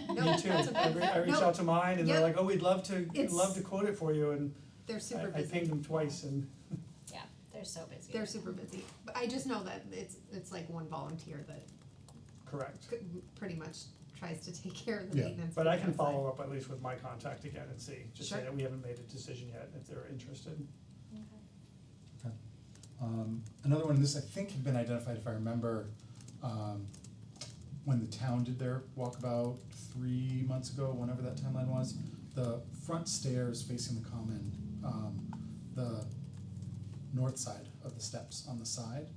No, Me too, that's okay. I reached No. out to mine and they're Yep. like, oh, we'd love to It's- quote it for you, and They're super I busy. pinged them twice and, Yeah, they're so busy. They're right super now. busy, but I just know that it's like one volunteer that correct. pretty much tries to take care of the Yeah. maintenance. But I for can the outside. follow up at least with my contact again and see, just say Sure. that we haven't made a decision yet, if they're interested. Okay. Another one, this I think had been identified, if I remember, when the town did their walkabout 3 months ago, whenever that timeline was, the front stairs facing the common, the north side of the steps on the side.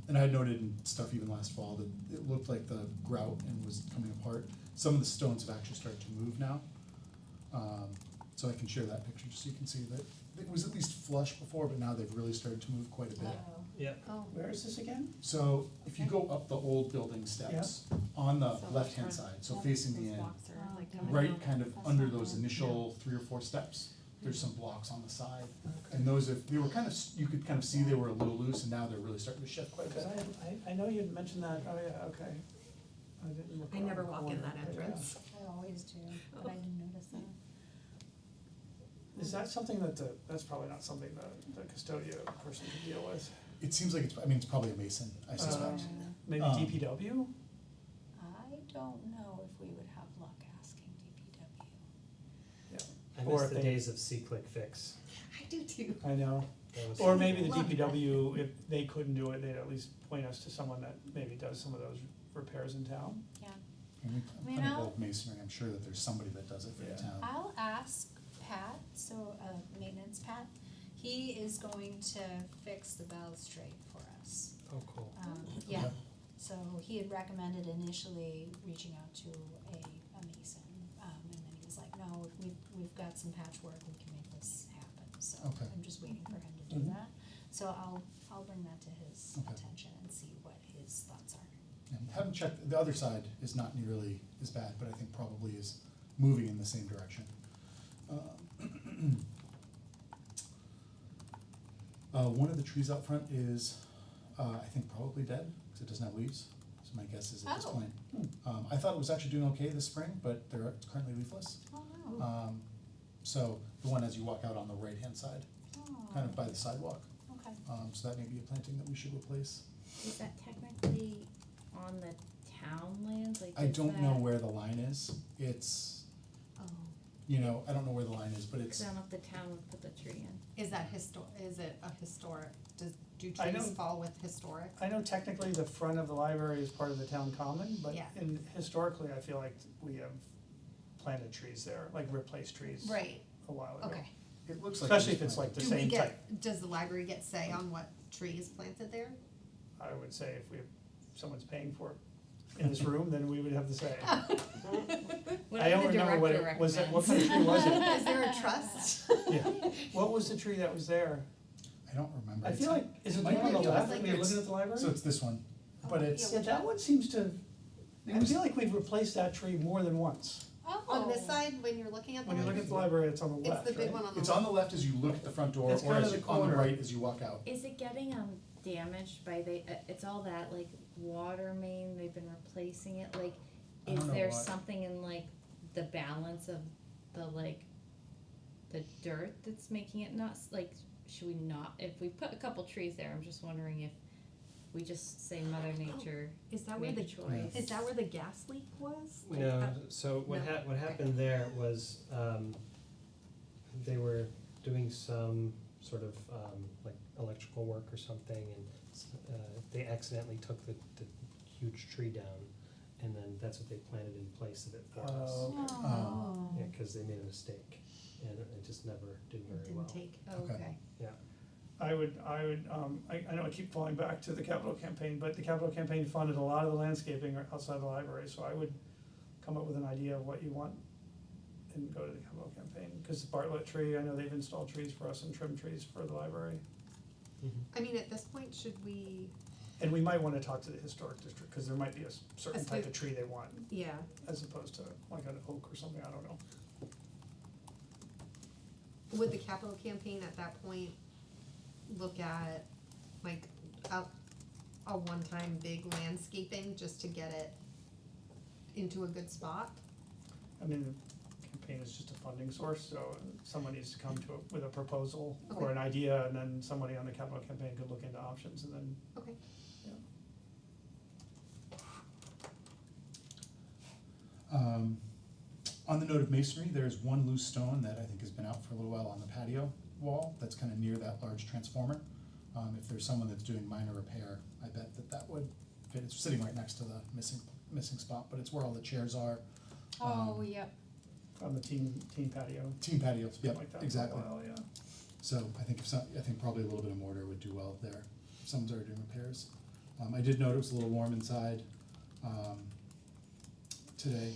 And I had noted in stuff even last fall that it looked like the grout and was coming apart. Some of the stones have actually started to move now. So I can share that picture just so you can see that it was at least flush before, but now they've really started to move quite a bit. Uh-oh. Yeah. Oh, Where is this again? So if you go up the old building steps, on the So left-hand front- side, so Yeah. facing the those inn, walks are like Oh, coming right out. kind of That's under not those good. initial 3 or 4 steps, there's some blocks on the side. And those, they were kind of, you could kind of see they were a little loose, and now they're really starting to shift quite a Cause bit. I know you had mentioned that, oh yeah, okay. I didn't look I around never the walk in corner, that but yeah. entrance. I always do, but I didn't notice that. Is that something that that's probably not something the custodial person can deal with? It seems like it's probably a mason, I suspect. Maybe Um, DPW? I don't know if we would have luck asking DPW. Yeah, I Or miss if the they- days of C-click fix. I do too. I know. That was- Or maybe the Love that. DPW, if they couldn't do it, they'd at least point us to someone that maybe does some of those repairs in town. Yeah, And we, I mean, plenty of I'll- old masonry, I'm sure that there's somebody that does it for the Yeah. town. I'll ask Pat, so maintenance Pat, he is going to fix the balustrade for us. Oh, cool. Yeah, Okay. so he had recommended initially reaching out to a mason, and then he was like, no, we've got some patchwork, we can make this happen, so Okay. I'm just waiting for him to do Mhm. that. So I'll bring that to his Okay. attention and see what his thoughts are. And haven't checked, the other side is not nearly as bad, but I think probably is moving in the same direction. One of the trees out front is, I think probably dead, because it doesn't have leaves, so my guess is at this Oh. point. I thought it was actually doing okay this spring, but they're currently leafless. Oh, no. So the one as you walk out on the right-hand side, kind of by the sidewalk, Okay. so that may be a planting that we should replace. Is that technically on the town lands, like I is don't know that- where the line is, it's, Oh, I don't know where the line is, but it's, Cause I don't know if the town would put the tree in. is that is it a historic, do I trees know- fall with historic? I know technically the front of the library is part of the town common, but Yeah. historically, I feel like we have planted trees there, like replaced trees Right, a while ago. okay. it looks like. Especially it's if it's like the Do we same type. get, does the library get say on what tree is planted there? I would say if someone's paying for it in this room, then we would have the say. I Whatever don't the remember what director it, was it, what recommends. kind of tree was it? Is there a trust? Yeah, what was the tree that was there? I don't remember. I It's- feel like, is it the might one on be- the it was left like when you're it's- looking at the library? So it's this one, but it's, Yeah, that one seems to, I feel like we've replaced that tree more than once. On this side, when you're looking at the When you look library? at the library, it's on the It's left, the big right? one on the left. it's on the left as you look at the front door, It's or kind as of you, the on the corner. right as you walk out. Is it getting damaged by it's all that like water main, they've been replacing it, like, I is don't know there why. something in like the balance of the like, the dirt that's making it not, like, should we not, if we put a couple trees there, I'm just wondering if we just say Mother Nature Is that where made the, a choice. is that where the gas leak was? Like, No, so what no, what happened there was, they were doing some sort of, like electrical work or something, and, they accidentally took the huge tree down, and then that's what they planted in place of it for us. Oh, okay. Yeah, cause they made a mistake, and it just never did It very well. didn't take, Okay. okay. Yeah. I would, I know I keep falling back to the capital campaign, but the capital campaign funded a lot of the landscaping outside the library, so I would come up with an idea of what you want and go to the capital campaign. Cause Bartlett Tree, I know they've installed trees for us and trimmed trees for the library. I mean, at this point, should we, And we might wanna talk to the historic district, cause there might be a certain As type the- of tree they want, yeah, as opposed to like an oak or something, I don't know. would the capital campaign at that point look at like a one-time big landscaping just to get it into a good spot? I mean, the campaign is just a funding source, so someone needs to come to with a proposal or Okay. an idea, and then somebody on the capital campaign could look into options, and then, Okay. On the note of masonry, there's one loose stone that I think has been out for a little while on the patio wall, that's kind of near that large transformer. If there's someone that's doing minor repair, I bet that would fit, it's sitting right next to the missing spot, but it's where all the chairs are. Oh, yep. on the teen patio, Team patios, something yep, like that for a exactly. while, yeah. So I think probably a little bit of mortar would do well there, if someone's already doing repairs. I did note it was a little warm inside, today,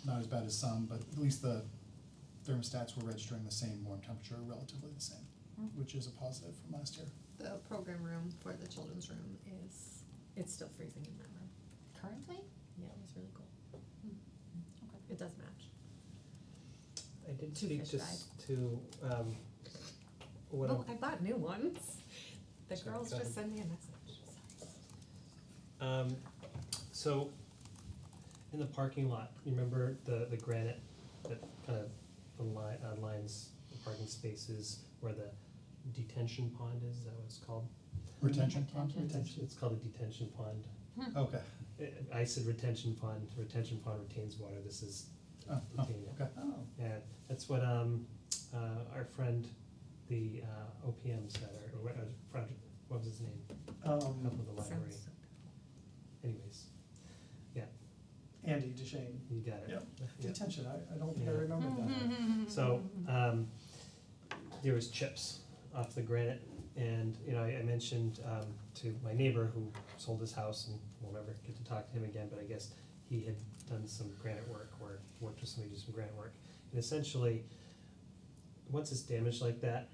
not as bad as some, but at least the thermostats were registering the same warm temperature, relatively the same, which is a positive from last year. The program room for the children's room it's still freezing in that room. Currently? Yeah, it was really cool. Okay. It does match. I did Two speak fish just to, what Oh, I bought new ones. The Sorry, girls go just ahead. sent me a message, sorry. So, in the parking lot, you remember the granite that kind of lines the parking spaces where the detention pond is that what it's called? Retention pond? It's called a detention pond. Okay, I said retention pond retains water, this is oh, retaining it. okay. Oh, Yeah, that's what, our friend, the, OPM said, or what, project, what was his name? Up with the library, Sounds- anyways, Andy DeShane, you got it. Yep. Yeah. detention, I don't think I Yeah. remembered that. So, there was chips off the granite, and, you know, I mentioned, to my neighbor who sold his house, and we'll never get to talk to him again, but I guess he had done some granite work, or worked with somebody to do some granite work. And essentially, once it's damaged like that,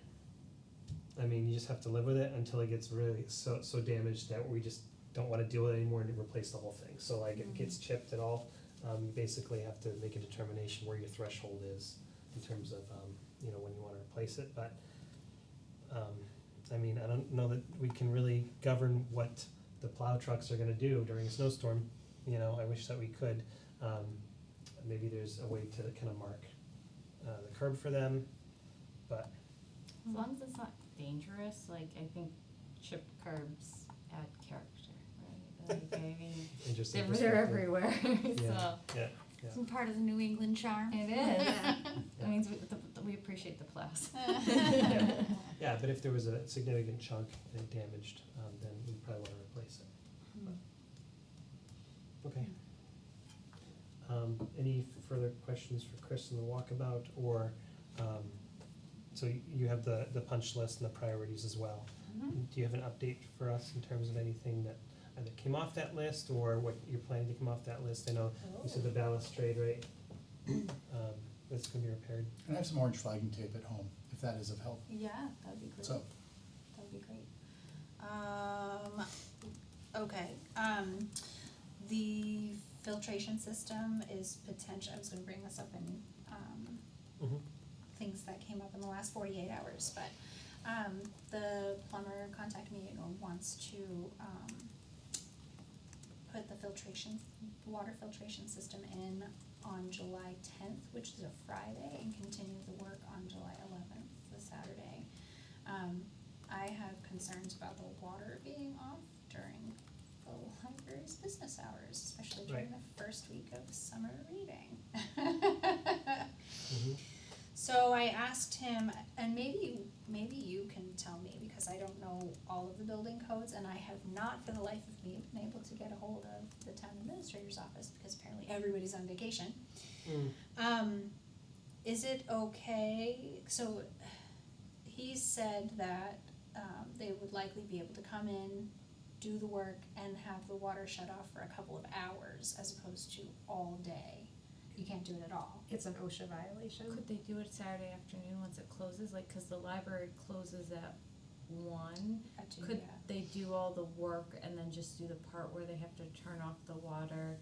I mean, you just have to live with it until it gets really so damaged that we just don't wanna deal with it anymore and replace the whole thing. So like, if it gets chipped at all, you basically have to make a determination where your threshold is in terms of, you know, when you wanna replace it, but, I mean, I don't know that we can really govern what the plow trucks are gonna do during a snowstorm, you know, I wish that we could. Maybe there's a way to kind of mark, the curb for them, but, As long as it's not dangerous, like, I think chipped curbs add character, right? Like, I mean, interesting they're perspective. everywhere, Yeah, so. yeah, Some part of the New England charm. It is. It means we appreciate the plows. yeah. Yeah, but if there was a significant chunk that damaged, then we'd probably wanna replace it. Okay. Any further questions for Chris in the walkabout, or, so you have the punch list and the priorities as well. Do you have an update for us in terms of anything that either came off that list, or what you're planning to come off that list? I know you said the balustrade, right? That's gonna be repaired. And I have some orange flagging tape at home, if that is of help, Yeah, that'd be great. so. That'd be great. Okay, the filtration system is I was gonna bring this up in, Mhm. things that came up in the last 48 hours, but, the plumber contacted me and wants to, put the water filtration system in on July 10th, which is a Friday, and continue the work on July 11th, the Saturday. I have concerns about the water being off during the library's business hours, especially during Right. the first week of summer reading. Mhm. So I asked him, and maybe you can tell me, because I don't know all of the building codes, and I have not for the life of me been able to get a hold of the town administrator's office, because apparently everybody's on vacation. Is it okay, so he said that they would likely be able to come in, do the work, and have the water shut off for a couple of hours as opposed to all day. You can't do it at all. It's an OSHA violation. Could they do it Saturday afternoon once it closes, like, cause the library closes at 1? At two, Could yeah. they do all the work and then just do the part where they have to turn off the water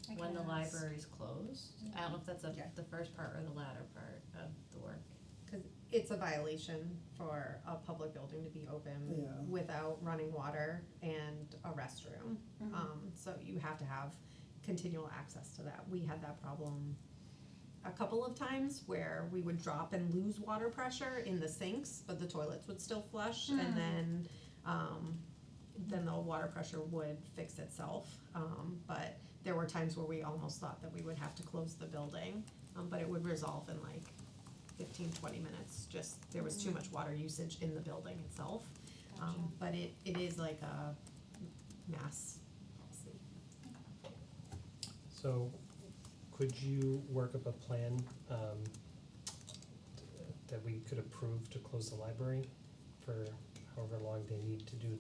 I when the can ask. library's closed? I don't know if that's Yeah. the first part or the latter part of the work. Cause it's a violation for a public building to be open Yeah. without running water and a restroom. Mhm. So you have to have continual access to that. We had that problem a couple of times where we would drop and lose water pressure in the sinks, but the toilets would still flush, and then the water pressure would fix itself. But there were times where we almost thought that we would have to close the building, but it would resolve in like 15-20 minutes, just there was too much water usage in the building itself. Gotcha. But it is like a mass. So, could you work up a plan, that we could approve to close the library for however long they need to do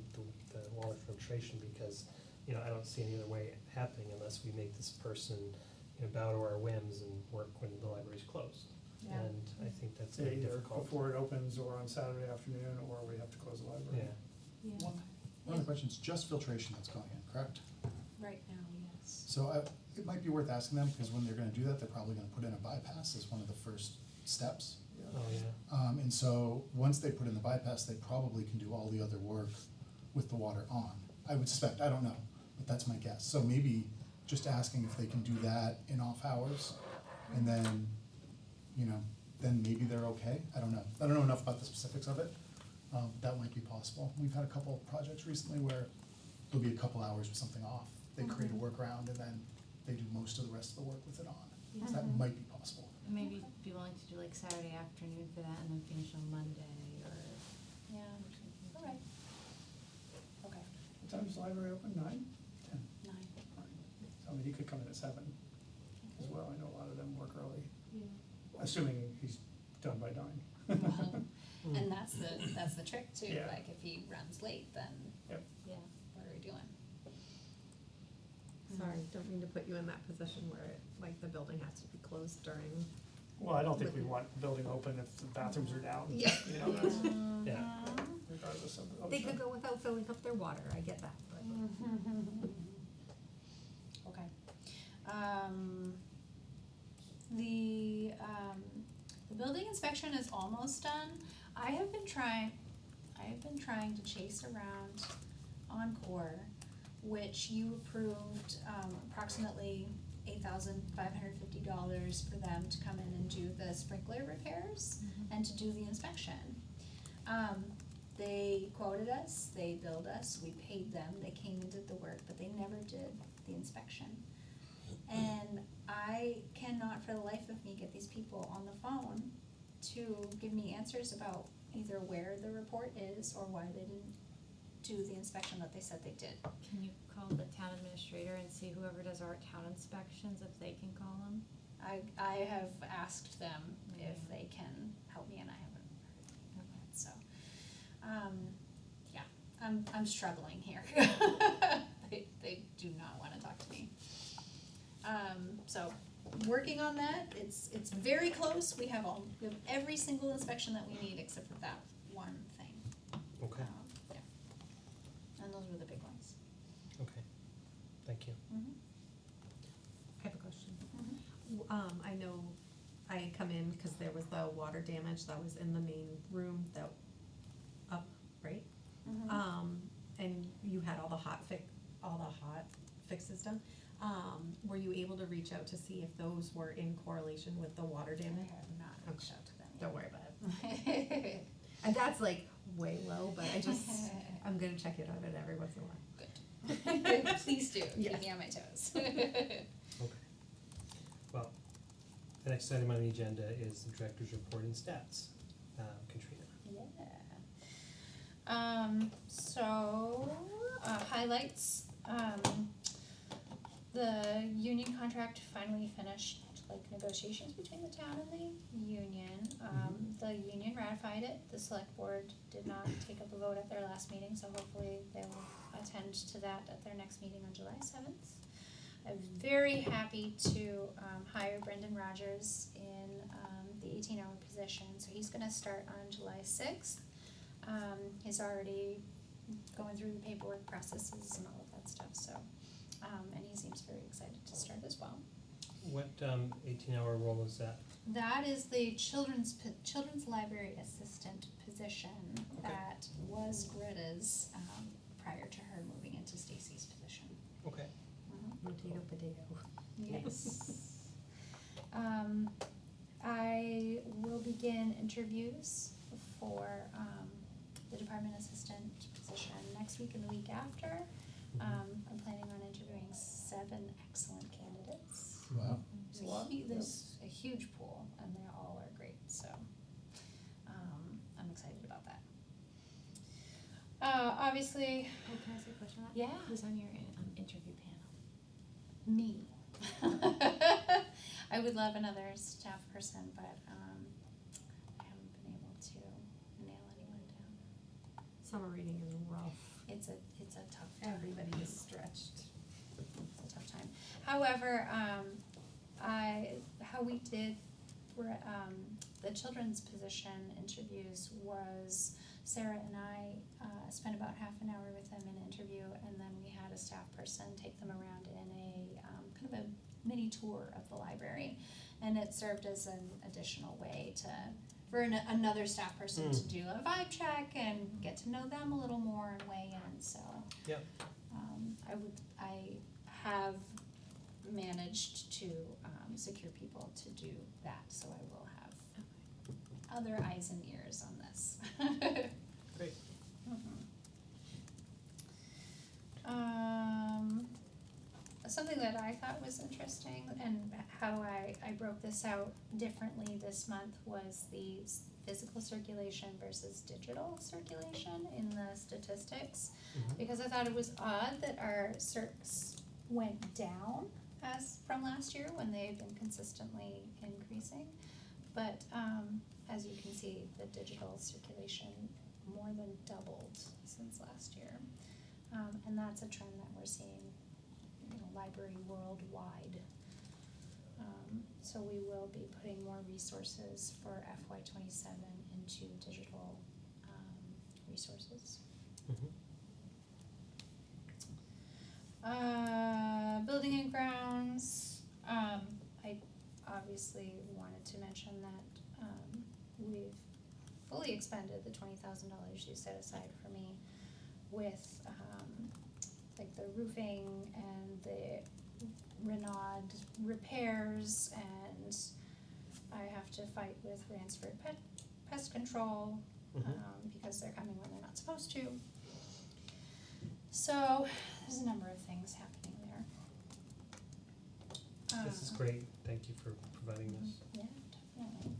the water filtration? Because, you know, I don't see any other way happening unless we make this person, you know, bow to our whims and work when the library's closed. Yeah. And I think that's Yeah, gonna be either difficult. before it opens or on Saturday afternoon, or we have to close the library. Yeah, One of the questions, just filtration that's going in, correct? Right now, yes. So it might be worth asking them, because when they're gonna do that, they're probably gonna put in a bypass as one of the first steps. oh, yeah, And so, once they put in the bypass, they probably can do all the other work with the water on. I would suspect, I don't know, but that's my guess. So maybe just asking if they can do that in off hours, and then, you know, then maybe they're okay. I don't know. I don't know enough about the specifics of it. That might be possible. We've had a couple of projects recently where there'll be a couple hours with something off. They create a workaround, and then they do most of the rest of the work with it on. So that might be possible. Maybe be willing to do like Saturday afternoon for that and then finish on Monday or. Yeah, alright. Okay, What time is the library open? 9? 10? 9. So I mean, he could come in at 7 as well. I know a lot of them work early, assuming he's done by 9. Well, and that's the trick too, Yeah. like if he runs late, then Yeah. what are we doing? Sorry, don't mean to put you in that position where it, like the building has to be closed during. Well, I don't think we want the building open if the bathrooms are down. Yeah. You know, that's yeah. regardless of. They could go without filling up their water, I get that, but. Okay. The building inspection is almost done. I have been trying to chase around Encore, which you approved, approximately $8,550 for them to come in and do the sprinkler repairs and to do the inspection. They quoted us, they billed us, we paid them, they came and did the work, but they never did the inspection. And I cannot for the life of me get these people on the phone to give me answers about either where the report is or why they didn't do the inspection that they said they did. Can you call the town administrator and see whoever does our town inspections, if they can call them? I have asked them if they can help me and I haven't heard anything yet, so. Yeah, I'm struggling here. They do not wanna talk to me. So, working on that, it's very close, we have every single inspection that we need except for that one thing. Okay, Yeah. And those were the big ones. okay, thank you. I have a question. I know I had come in because there was the water damage that was in the main room that, up, right? And you had all the hot fixes done. Were you able to reach out to see if those were in correlation with the water I damage? have not reached out to them yet. Don't worry about it. And that's like way low, but I'm gonna check it out at every once in a while. Good. Please do, Yeah. keep me on my toes. Okay. Well, the next item on the agenda is the director's report and stats. Katrina. Yeah. So, highlights, the union contract finally finished like negotiations between the town and the union. The union ratified it, the select board did not take up a vote at their last meeting, so hopefully they will attend to that at their next meeting on July 7th. I'm very happy to hire Brendan Rogers in the 18-hour position, so he's gonna start on July 6th. He's already going through the paperwork processes and all of that stuff, so, and he seems very excited to start as well. What 18-hour role is that? That is the children's library assistant position Okay. that was Britta's prior to her moving into Stacy's position. Okay. Potato. Yes. I will begin interviews for the department assistant position next week and the week after. I'm planning on interviewing 7 excellent candidates. Wow. There's a huge pool and they all are great, so I'm excited about that. Obviously, Oh, can I ask a question on that? yeah, Who's on your interview panel? me. I would love another staff person, but I haven't been able to nail anyone down. Summer reading is rough. It's a tough time. Everybody is stretched. It's a tough time. However, how we did the children's position interviews was Sarah and I spent about half an hour with them in an interview, and then we had a staff person take them around in a kind of a mini tour of the library, and it served as an additional way for another staff person to do a vibe check and get to know them a little more and weigh in. So Yep. I have managed to secure people to do that, so I will have other eyes and ears on this. Great. Something that I thought was interesting and how I broke this out differently this month was the physical circulation versus digital circulation in the statistics, because I thought it was odd that our circs went down as from last year when they had been consistently increasing. But as you can see, the digital circulation more than doubled since last year. And that's a trend that we're seeing, library worldwide. So we will be putting more resources for FY27 into digital resources. Building and grounds, I obviously wanted to mention that we've fully expended the $20,000 you set aside for me with like the roofing and the Renaud repairs, and I have to fight with Ransford Pest Control because they're coming when they're not supposed to. So there's a number of things happening there. This is great. Thank you for providing this. Yeah, definitely.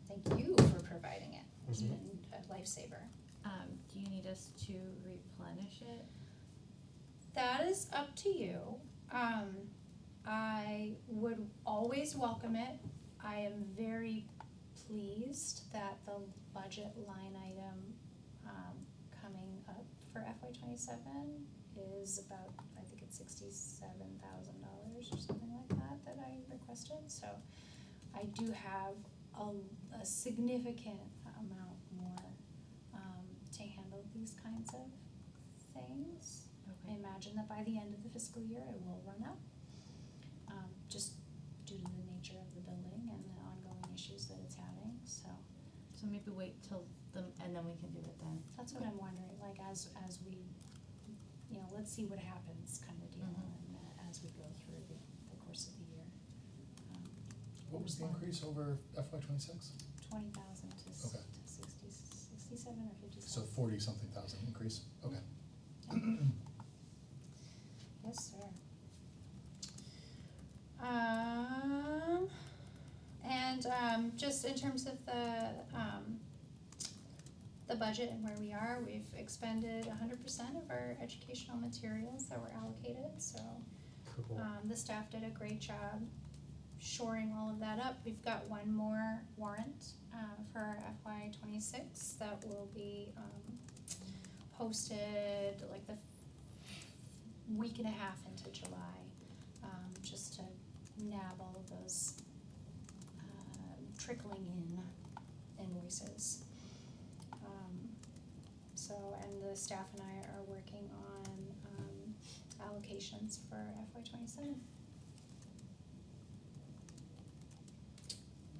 Thank you for providing it. It's been a lifesaver. Do you need us to replenish it? That is up to you. I would always welcome it. I am very pleased that the budget line item coming up for FY27 is about, I think it's $67,000 or something like that I requested. So I do have a significant amount more to handle these kinds of things. I imagine that by the end of the fiscal year, it will run out, just due to the nature of the building and the ongoing issues that it's having, so. So maybe wait till and then we can do it then. That's what I'm wondering, like, as we, let's see what happens kind of deal, and as we go through the course of the year. What was the increase over FY26? 20,000 to Okay. 67 or 57. So 40-something thousand increase, okay. Yes, sir. And just in terms of the budget and where we are, we've expended 100% of our educational materials that were allocated, so Cool. the staff did a great job shoring all of that up. We've got one more warrant for FY '26 that will be posted like the week and a half into July, just to nab all of those trickling in invoices. And the staff and I are working on allocations for FY '27.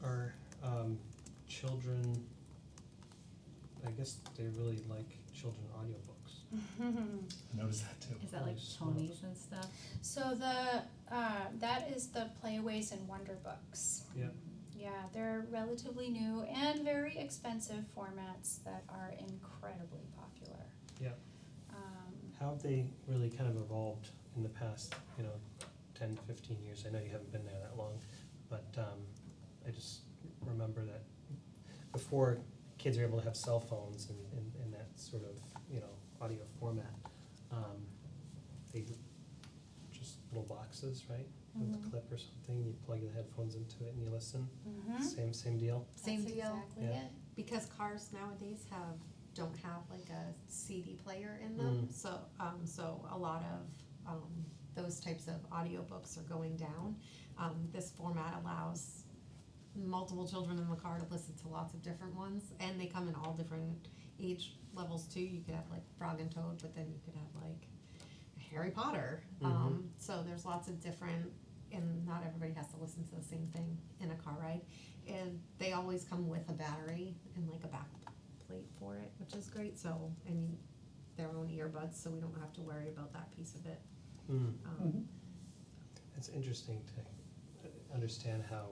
Are children, I guess they really like children audiobooks. I noticed that too. Is that like ponies and stuff? So that is the Playaways and Wonder Books. Yeah. Yeah, they're relatively new and very expensive formats that are incredibly popular. Yeah. How have they really kind of evolved in the past, 10, 15 years? I know you haven't been there that long, but I just remember that before kids were able to have cell phones and that sort of, audio format, they just little boxes, right? With a clip or something, you plug the headphones into it and you listen. Same deal. Same That's deal. exactly Yeah. it. Because cars nowadays don't have like a CD player in them, so a lot of those types of audiobooks are going down. This format allows multiple children in the car to listen to lots of different ones, and they come in all different age levels too. You could have like Frog and Toad, but then you could have like Harry Potter. So there's lots of different, and not everybody has to listen to the same thing in a car ride. And they always come with a battery and like a back plate for it, which is great. So, and their own earbuds, so we don't have to worry about that piece of it. It's interesting to understand how,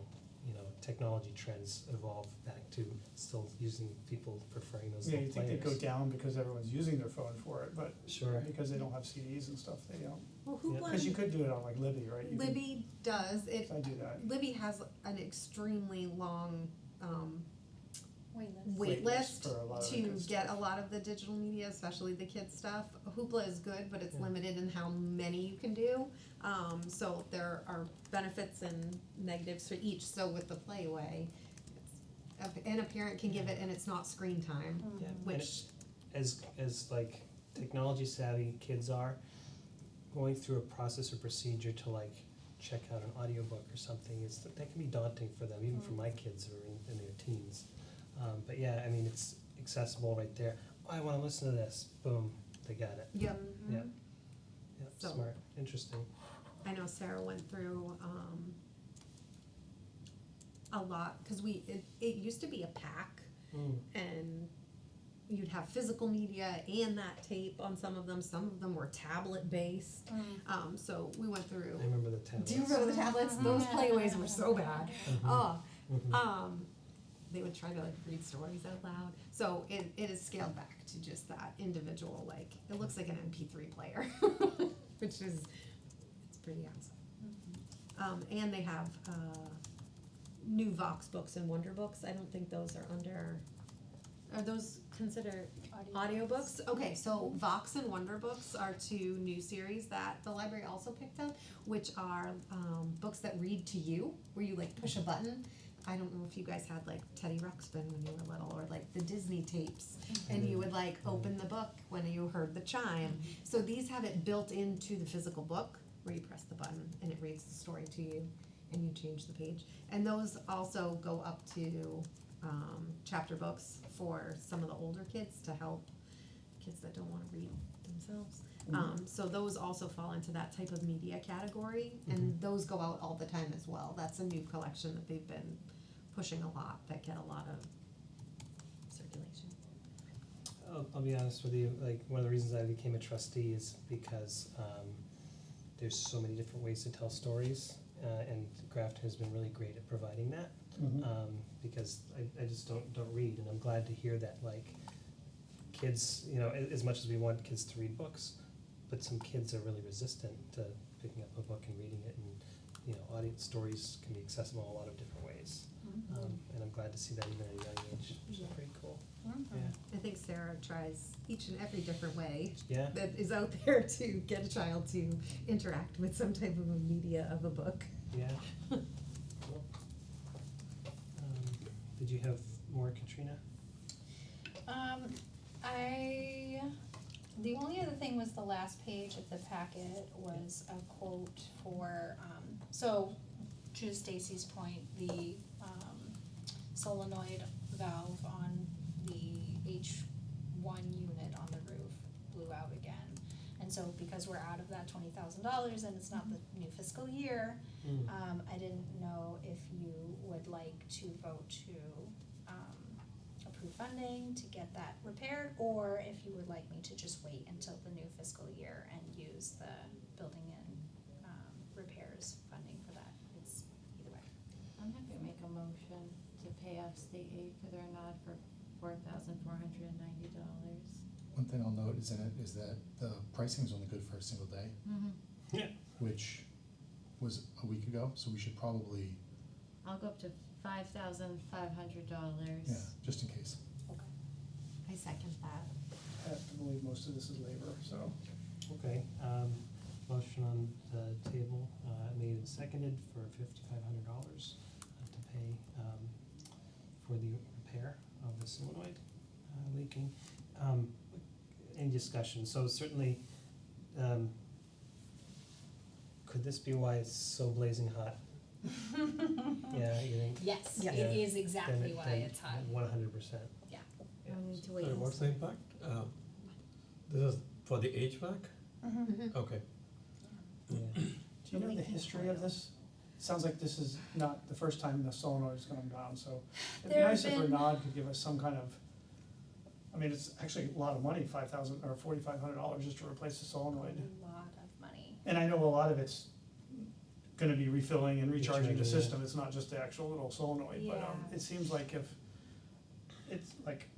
technology trends evolve back to still using people preferring those Yeah, little you think they players. go down because everyone's using their phone for it, but Sure. because they don't have CDs and stuff, they don't. Well, Yeah. Hoopla, Because you could do it on like Libby, right? You could- Libby does it. I do that. Libby has an extremely long Waitlist. wait list for a lot of the to good get stuff. a lot of the digital media, especially the kids stuff. Hoopla is good, but it's Yeah. limited in how many you can do. So there are benefits and negatives for each. So with the Playway, and a parent can give it, and it's not screen time, Yeah, and which as like technology savvy kids are, going through a process or procedure to like check out an audiobook or something that can be daunting for them, even for my kids who are in their teens. But yeah, I mean, it's accessible right there. Oh, I want to listen to this. Boom, they got it. Yep. Yep. Yep. So- Smart. Interesting. I know Sarah went through a lot, because it used to be a pack, and you'd have physical media and that tape on some of them. Some of them were tablet based. So we went through. I remember the tablets. Do you remember the tablets? Those Playways were so bad. Oh, Mhm. they would try to like read stories out loud. So it is scaled back to just that individual, like it looks like an MP3 player, which is it's pretty awesome. And they have new Vox books and Wonder books. I don't think those are under. Are those considered audiobooks? Okay, so Vox and Wonder books are two new series that the library also picked up, which are books that read to you, where you like push a button. I don't know if you guys had like Teddy Ruxpin when you were little, or like the Disney tapes, and you would like open the book when you heard the chime. So these have it built into the physical book, where you press the button and it reads the story to you, and you change the page. And those also go up to chapter books for some of the older kids, to help kids that don't want to read themselves. So those also fall into that type of media category, and those go out all the time as well. That's a new collection that they've been pushing a lot, that get a lot of circulation. I'll be honest with you, like one of the reasons I became a trustee is because there's so many different ways to tell stories, and Grafton has been really great at providing that. Because I just don't read, and I'm glad to hear that like kids, as much as we want kids to read books, but some kids are really resistant to picking up a book and reading it, and audience stories can be accessible in a lot of different ways. And I'm glad to see that even at a young age, which is pretty cool. Yeah. I think Sarah tries each and every different way Yeah. that is out there to get a child to interact with some type of a media of a book. Yeah. Cool. did you have more, Katrina? The only other thing was the last page of the packet was a quote for, so to Stacy's point, the, solenoid valve on the H1 unit on the roof blew out again. And so because we're out of that $20,000 and it's not the new fiscal year, I didn't know if you would like to vote to, approve funding to get that repaired, or if you would like me to just wait until the new fiscal year and use the building and, repairs funding for that. It's either way. I'm happy to make a motion to pay off state aid for their nod for $4,490. One thing I'll note is in it is that the pricing is only good for a single day, Yeah. which was a week ago, so we should probably, I'll go up to $5,500. yeah, just in case. I second that. I have to believe most of this is labor, so. Okay, motion on the table, made and seconded for $5,500 to pay, for the repair of the solenoid, leaking. Any discussion? So certainly, could this be why it's so blazing hot? Yeah, you think? Yes, Yeah. it is exactly Then- why then it's hot. 100%. We need to wait. Sorry, what's the impact? This is for the HVAC? Okay. Yeah. Do you know the history of this? Sounds like this is not the first time the solenoid's gone down, so it'd be There have nice if been- Renaud could give us some kind of, I mean, it's actually a lot of money, $5,000 or $4,500 just to replace the solenoid. A lot of money. And I know a lot of it's gonna be refilling and recharging the Recharging, yeah. system, it's not just the actual little solenoid, but Yeah. it seems like if it's like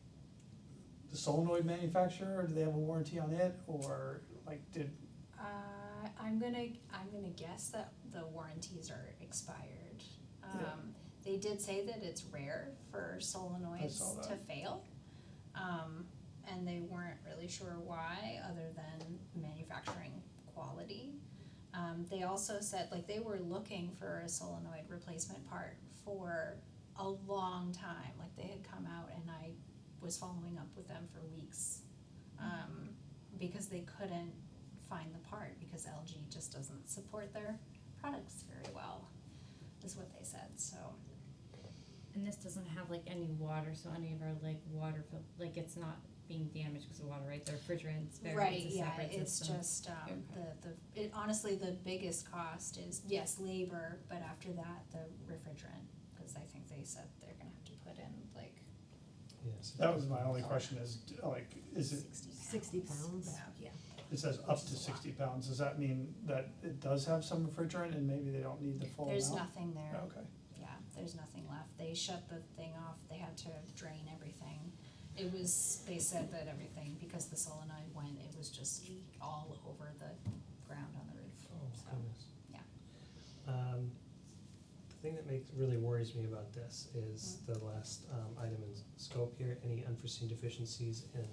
the solenoid manufacturer, do they have a warranty on it, or like I'm gonna guess that the warranties are expired. Yeah. They did say that it's rare for saw solenoids that. to fail. And they weren't really sure why, other than manufacturing quality. They also said, like, they were looking for a solenoid replacement part for a long time, like they had come out and I was following up with them for weeks. Because they couldn't find the part, because LG just doesn't support their products very well, is what they said, so. And this doesn't have like any water, so any of our like water, like it's not being damaged because of water, right? The refrigerant's very, Right, it's a yeah, separate it's system. just, Okay. honestly, the biggest cost is, yes, labor, but after that, the refrigerant, cause I think they said they're gonna have to put in like Yes. that was my only question is, like, is it, 60 pounds? Yeah. it says up to 60 pounds, does that mean that it does have some refrigerant and maybe they don't need the full amount? There's nothing there. Okay, Yeah, there's nothing left. They shut the thing off, they had to drain everything. It was, they said that everything, because the solenoid went, it was just all over the ground on the roof, Oh, so, goodness. yeah. The thing that really worries me about this is the last item in scope here, any unforeseen deficiencies in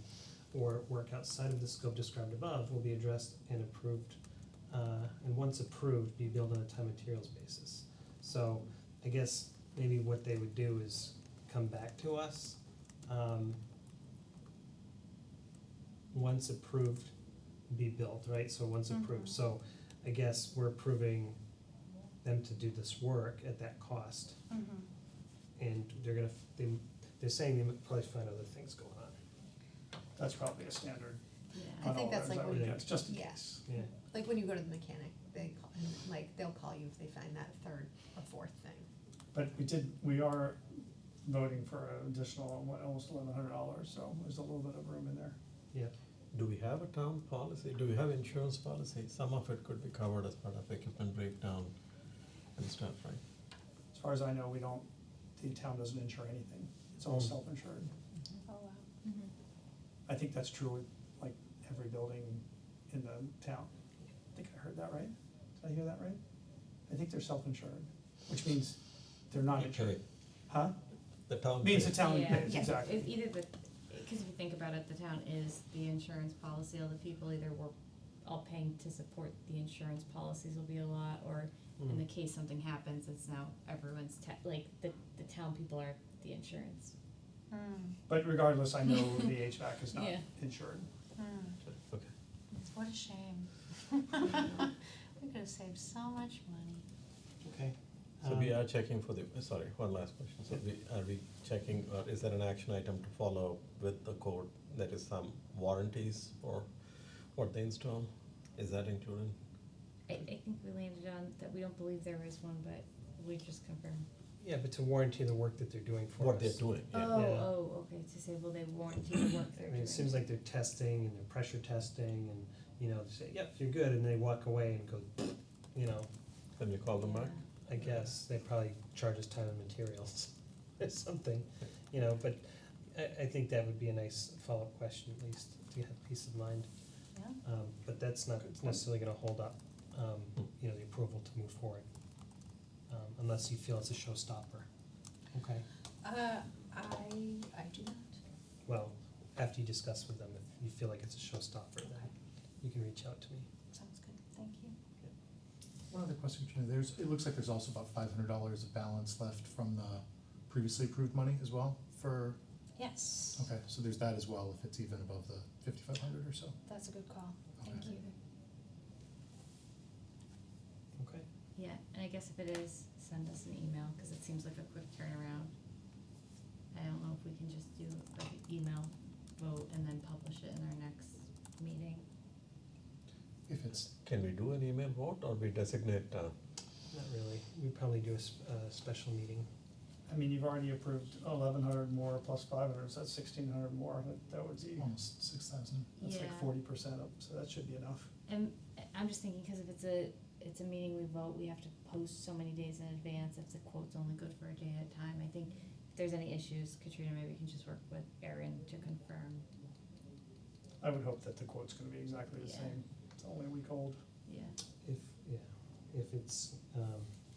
or work outside of the scope described above will be addressed and approved, and once approved, be billed on a time and materials basis. So I guess maybe what they would do is come back to us, once approved, be billed, right? So once approved, Mhm. so I guess we're approving them to do this work at that cost, Mhm. and they're saying they might probably find other things going on. that's probably a standard Yeah. I on think all that's theirs, like I would when- guess, just in yeah. case. Yeah, Like when you go to the mechanic, they call, and like they'll call you if they find that third or fourth thing. But we are voting for an additional, almost $1,100, so there's a little bit of room in there. Do we have a town policy? Do we have insurance policy? Some of it could be covered as part of equipment breakdown and stuff, right? As far as I know, the town doesn't insure anything, it's all Mm. self-insured. Oh, wow. I think that's true with like every building in the town. I think I heard that right? Did I hear that right? I think they're self-insured, which means they're not insured. Okay, Huh? the town. Means the pays. town Yeah. pays, exactly. It's either because if you think about it, the town is the insurance policy, all the people either we're all paying to support the insurance policies will be a lot, or in the case something happens, it's now everyone's like the town people are the insurance. But regardless, I know the HVAC is not Yeah. insured. Okay. What a shame. We could have saved so much money. Okay. So we are checking for the, sorry, one last question. So are we checking, or is there an action item to follow with the code? That is some warranties for what they install? Is that included? I think we landed on that we don't believe there is one, but we just confirm. Yeah, but to warranty the work that they're doing for us. What they're doing, yeah. Okay, to say, will they warranty the work they're I doing? mean, it seems like they're testing and they're pressure testing and, you know, they say, yep, you're good, and they walk away and go, you know, Can we call them back? I guess they probably charge us time and materials or something, you know, but I think that would be a nice follow-up question at least to have peace of mind. Yeah. But that's not necessarily gonna hold up, you know, the approval to move forward, unless you feel it's a showstopper, okay? I do not. Well, after you discuss with them, if you feel like it's a showstopper, then you can reach out to me. Sounds good, thank you. One other question, Katrina, it looks like there's also about $500 of balance left from the previously approved money as well for, Yes. okay, so there's that as well, if it's even above the 5,500 or so. That's a good call, thank Okay. you. Okay. Yeah, and I guess if it is, send us an email, cause it seems like a quick turnaround. I don't know if we can just do like an email vote and then publish it in our next meeting. If it's, Can we do an email vote, or we designate, Not really, we'd probably do a special meeting. I mean, you've already approved 1,100 more plus 500, so that's 1,600 more, that would be, almost 6,000. that's like Yeah. 40% up, so that should be enough. And I'm just thinking, cause if it's a meeting we vote, we have to post so many days in advance, if the quote's only good for a day at a time, I think if there's any issues, Katrina, maybe we can just work with Erin to confirm, I would hope that the quote's gonna be exactly the Yeah. same, it's only a week old. yeah. If it's,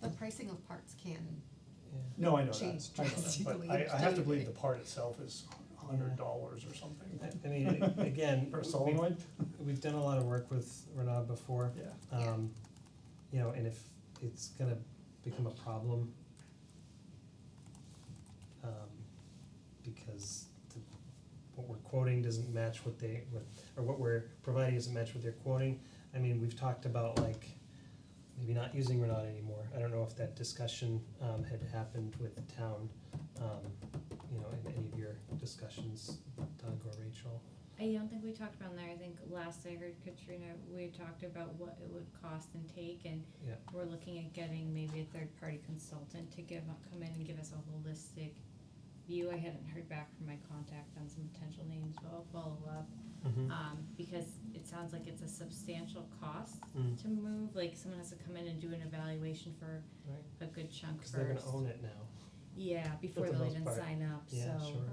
The pricing of parts can, yeah. No, I know that, Change I know that, drastically but I have to believe day. the part itself is $100 or something. I mean, again, For a solenoid? we've done a lot of work with Renaud before. Yeah. You know, and if it's gonna become a problem, because what we're quoting doesn't match or what we're providing doesn't match what they're quoting. I mean, we've talked about like, maybe not using Renaud anymore. I don't know if that discussion, had happened with the town, you know, in any of your discussions, Doug or Rachel. I don't think we talked about that, I think last I heard Katrina, we talked about what it would cost and take, and Yeah. we're looking at getting maybe a third-party consultant to come in and give us a holistic view. I hadn't heard back from my contact on some potential names, but I'll follow up. Because it sounds like it's a substantial cost Mm. to move, like someone has to come in and do an evaluation for Right. a good chunk Cause first. they're gonna own it now. Yeah, before the they'll most even part. sign up, Yeah, so. sure.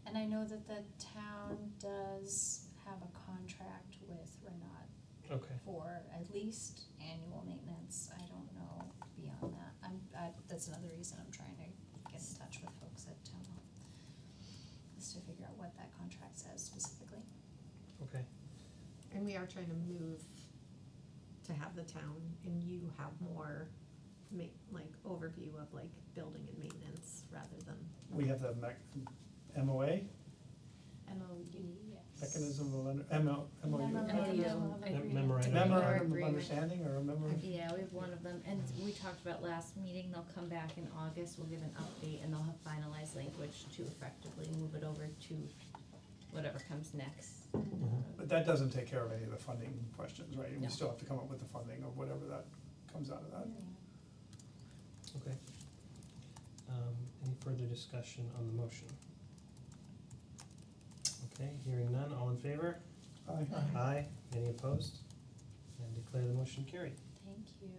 And I know that the town does have a contract with Renaud Okay. for at least annual maintenance, I don't know beyond that. That's another reason I'm trying to get in touch with folks at town hall, is to figure out what that contract says specifically. Okay. and we are trying to move to have the town and you have more like overview of like building and maintenance rather than, We have the MOA, MOU. mechanism of, MOU. Memorandum. Memorandum of Agreement. understanding or a memorandum? Yeah, we have one of them, and we talked about last meeting, they'll come back in August, we'll give an update, and they'll have finalized language to effectively move it over to whatever comes next. But that doesn't take care of any of the funding questions, right? And we No. still have to come up with the funding of whatever that comes out of that. Okay. Any further discussion on the motion? Okay, hearing none, all in favor? Aye. Aye. Any opposed? And declare the motion carried. Thank you.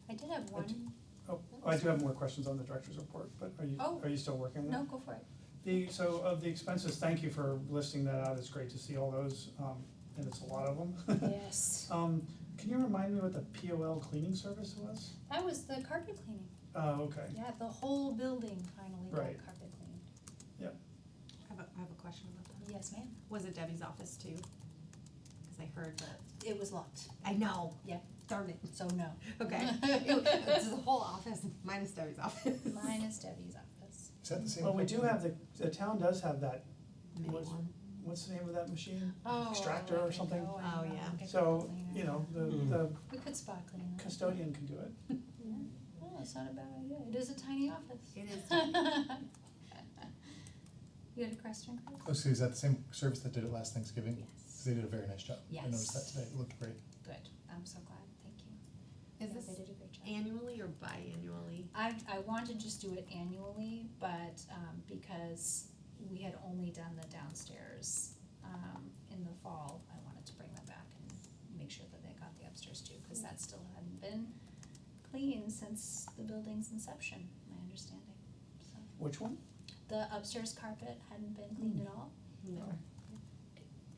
I did have one, Oh, I do have more questions on the director's report, but Oh. are you still working on that? no, go for it. So of the expenses, thank you for listing that out, it's great to see all those, and it's a lot of them. Yes. Can you remind me what the POL cleaning service was? That was the carpet cleaning. Oh, okay, Yeah, the whole building finally got Right. carpet cleaned. I have a question about that. Yes, ma'am. Was it Debbie's office too? Cause I heard that, It was locked. I know, Yep. Darn it. So no. Okay. It's the whole office minus Debbie's office. Minus Debbie's office. Is that the same? Well, we do company? have the town does have that, Mini what's, one. what's the name of that machine? Oh. Extractor or something? Oh, yeah. So, you know, the We could spot clean that. custodian can do it. Yeah. Oh, it's not a bad idea. It is a tiny office. It is. You had a question, Chris? Oh, so is that the same service that did it last Thanksgiving? Yes. Because they did a very nice job. I noticed that Yes. today. It looked great. Good. I'm so glad. Thank you. Is Yeah, this they did a great job. annually or biannually? I want to just do it annually, but because we had only done the downstairs in the fall, I wanted to bring them back and make sure that they got the upstairs too, because that still hadn't been clean since the building's inception, my understanding. So Which one? the upstairs carpet hadn't been cleaned at all. No.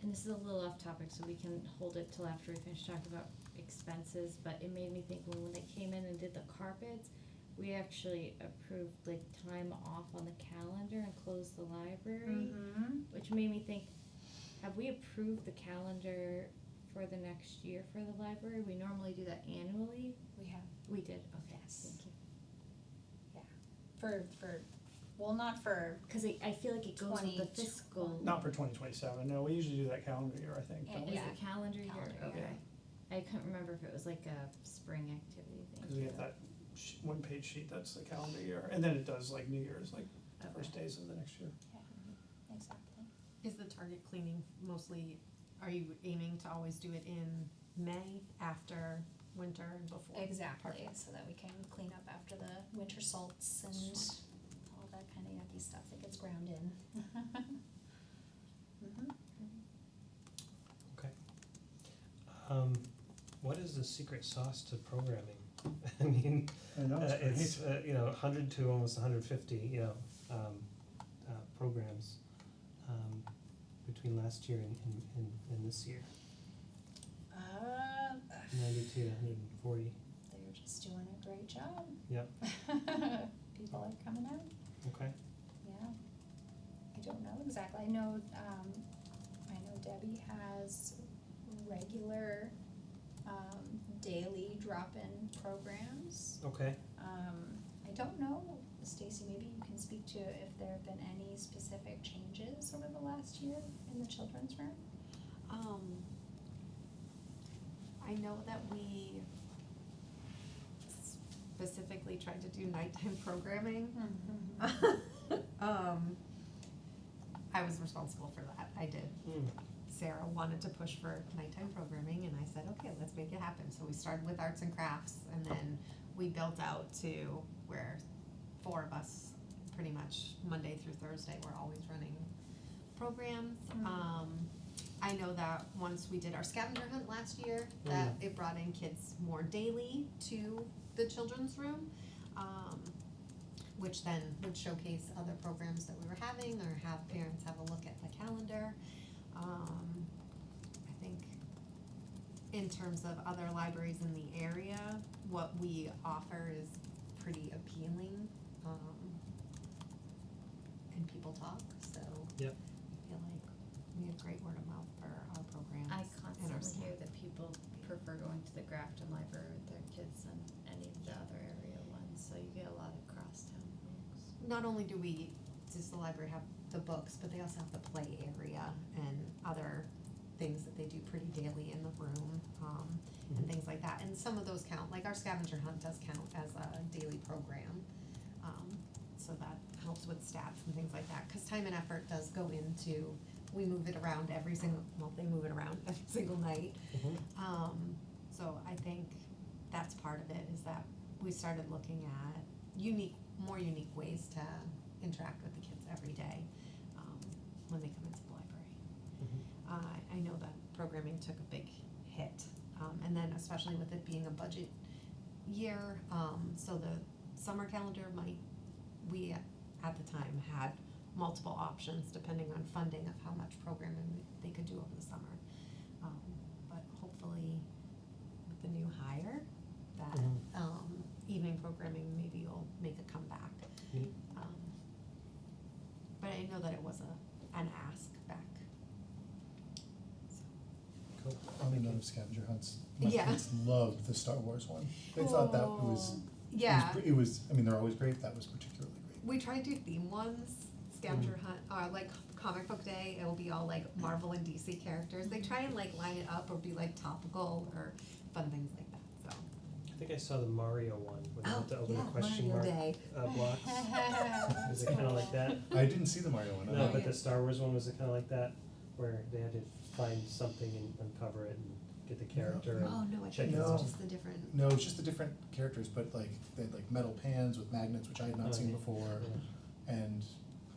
And this is a little off topic, so we can hold it till after we finish talking about expenses, but it made me think when they came in and did the carpets, we actually approved like time off on the calendar and closed the library, which made me think, have we approved the calendar for the next year for the library? We normally do that annually. We have, We did, okay, Yes. thank you. well, not for, Cause I feel like it goes with the 2020. fiscal. Not for 2027. No, we usually do that calendar year, I think, don't Is we? Yeah. it calendar year? Calendar Okay. year. I couldn't remember if it was like a spring activity thing. Because we have that one-page sheet, that's the calendar year, and then it does like New Year's, like Okay. first days of the next year. exactly. Is the target cleaning mostly, are you aiming to always do it in May after winter and before? Exactly, so that we can clean up after the winter salts and all that kind of yucky stuff that gets ground in. Mhm. Okay. What is the secret sauce to programming? I mean, I know, it's it's, you know, 100 to almost 150, you know, programs between last year and this year, 92 to 140. They're just doing a great job. Yep. People are coming out, Okay. yeah. I don't know exactly, I know Debbie has regular, daily drop-in programs. Okay. I don't know, Stacy, maybe you can speak to if there have been any specific changes over the last year in the children's room? I know that we specifically tried to do nighttime programming. I was responsible for that, I did. Sarah wanted to push for nighttime programming, and I said, okay, let's make it happen. So we started with arts and crafts, and then we built out to where 4 of us, pretty much Monday through Thursday, were always running programs. I know that once we did our scavenger hunt last year, that it brought in kids more daily to the children's room, which then would showcase other programs that we were having, or have parents have a look at the calendar. I think in terms of other libraries in the area, what we offer is pretty appealing, and people talk, so Yep. I feel like we have great word of mouth for our programs. I and our constantly staff. hear that people prefer going to the Grafton Library with their kids than any of the other area ones, so you get a lot of crosstown folks. Not only does the library have the books, but they also have the play area and other things that they do pretty daily in the room, and things like that. And some of those count, like our scavenger hunt does count as a daily program. So that helps with stats and things like that, cause time and effort does go into, we move it around they move it around every single night. So I think that's part of it, is that we started looking at more unique ways to interact with the kids every day, when they come into the library. I know that programming took a big hit, and then especially with it being a budget year, so the summer calendar we at the time had multiple options depending on funding of how much programming they could do over the summer. But hopefully with the new hire, that evening programming maybe will make a comeback. But I know that it was an ask back. So. Cool. On another of scavenger hunts. My Yeah. kids loved the Star Wars one. They thought that it was, Yeah, it was, I mean, they're always great, that was particularly great. we try to do theme ones, scavenger hunt, or like comic book day, it'll be all like Marvel and DC characters. They try and like line it up or be like topical or fun things like that, so. I think I saw the Mario one, where they Oh, had to open yeah, a question Mario mark Day. blocks. Was it kinda like that? I didn't see the Mario one. I No, don't- but the Star Wars one, was it kinda like that, where they had to find something and uncover it and get the character Oh, and no, I check think it No. it's off? just the different, No, it's just the different characters, but like, they had like metal pans with magnets, which I had Oh, not seen yeah. before, Yeah. and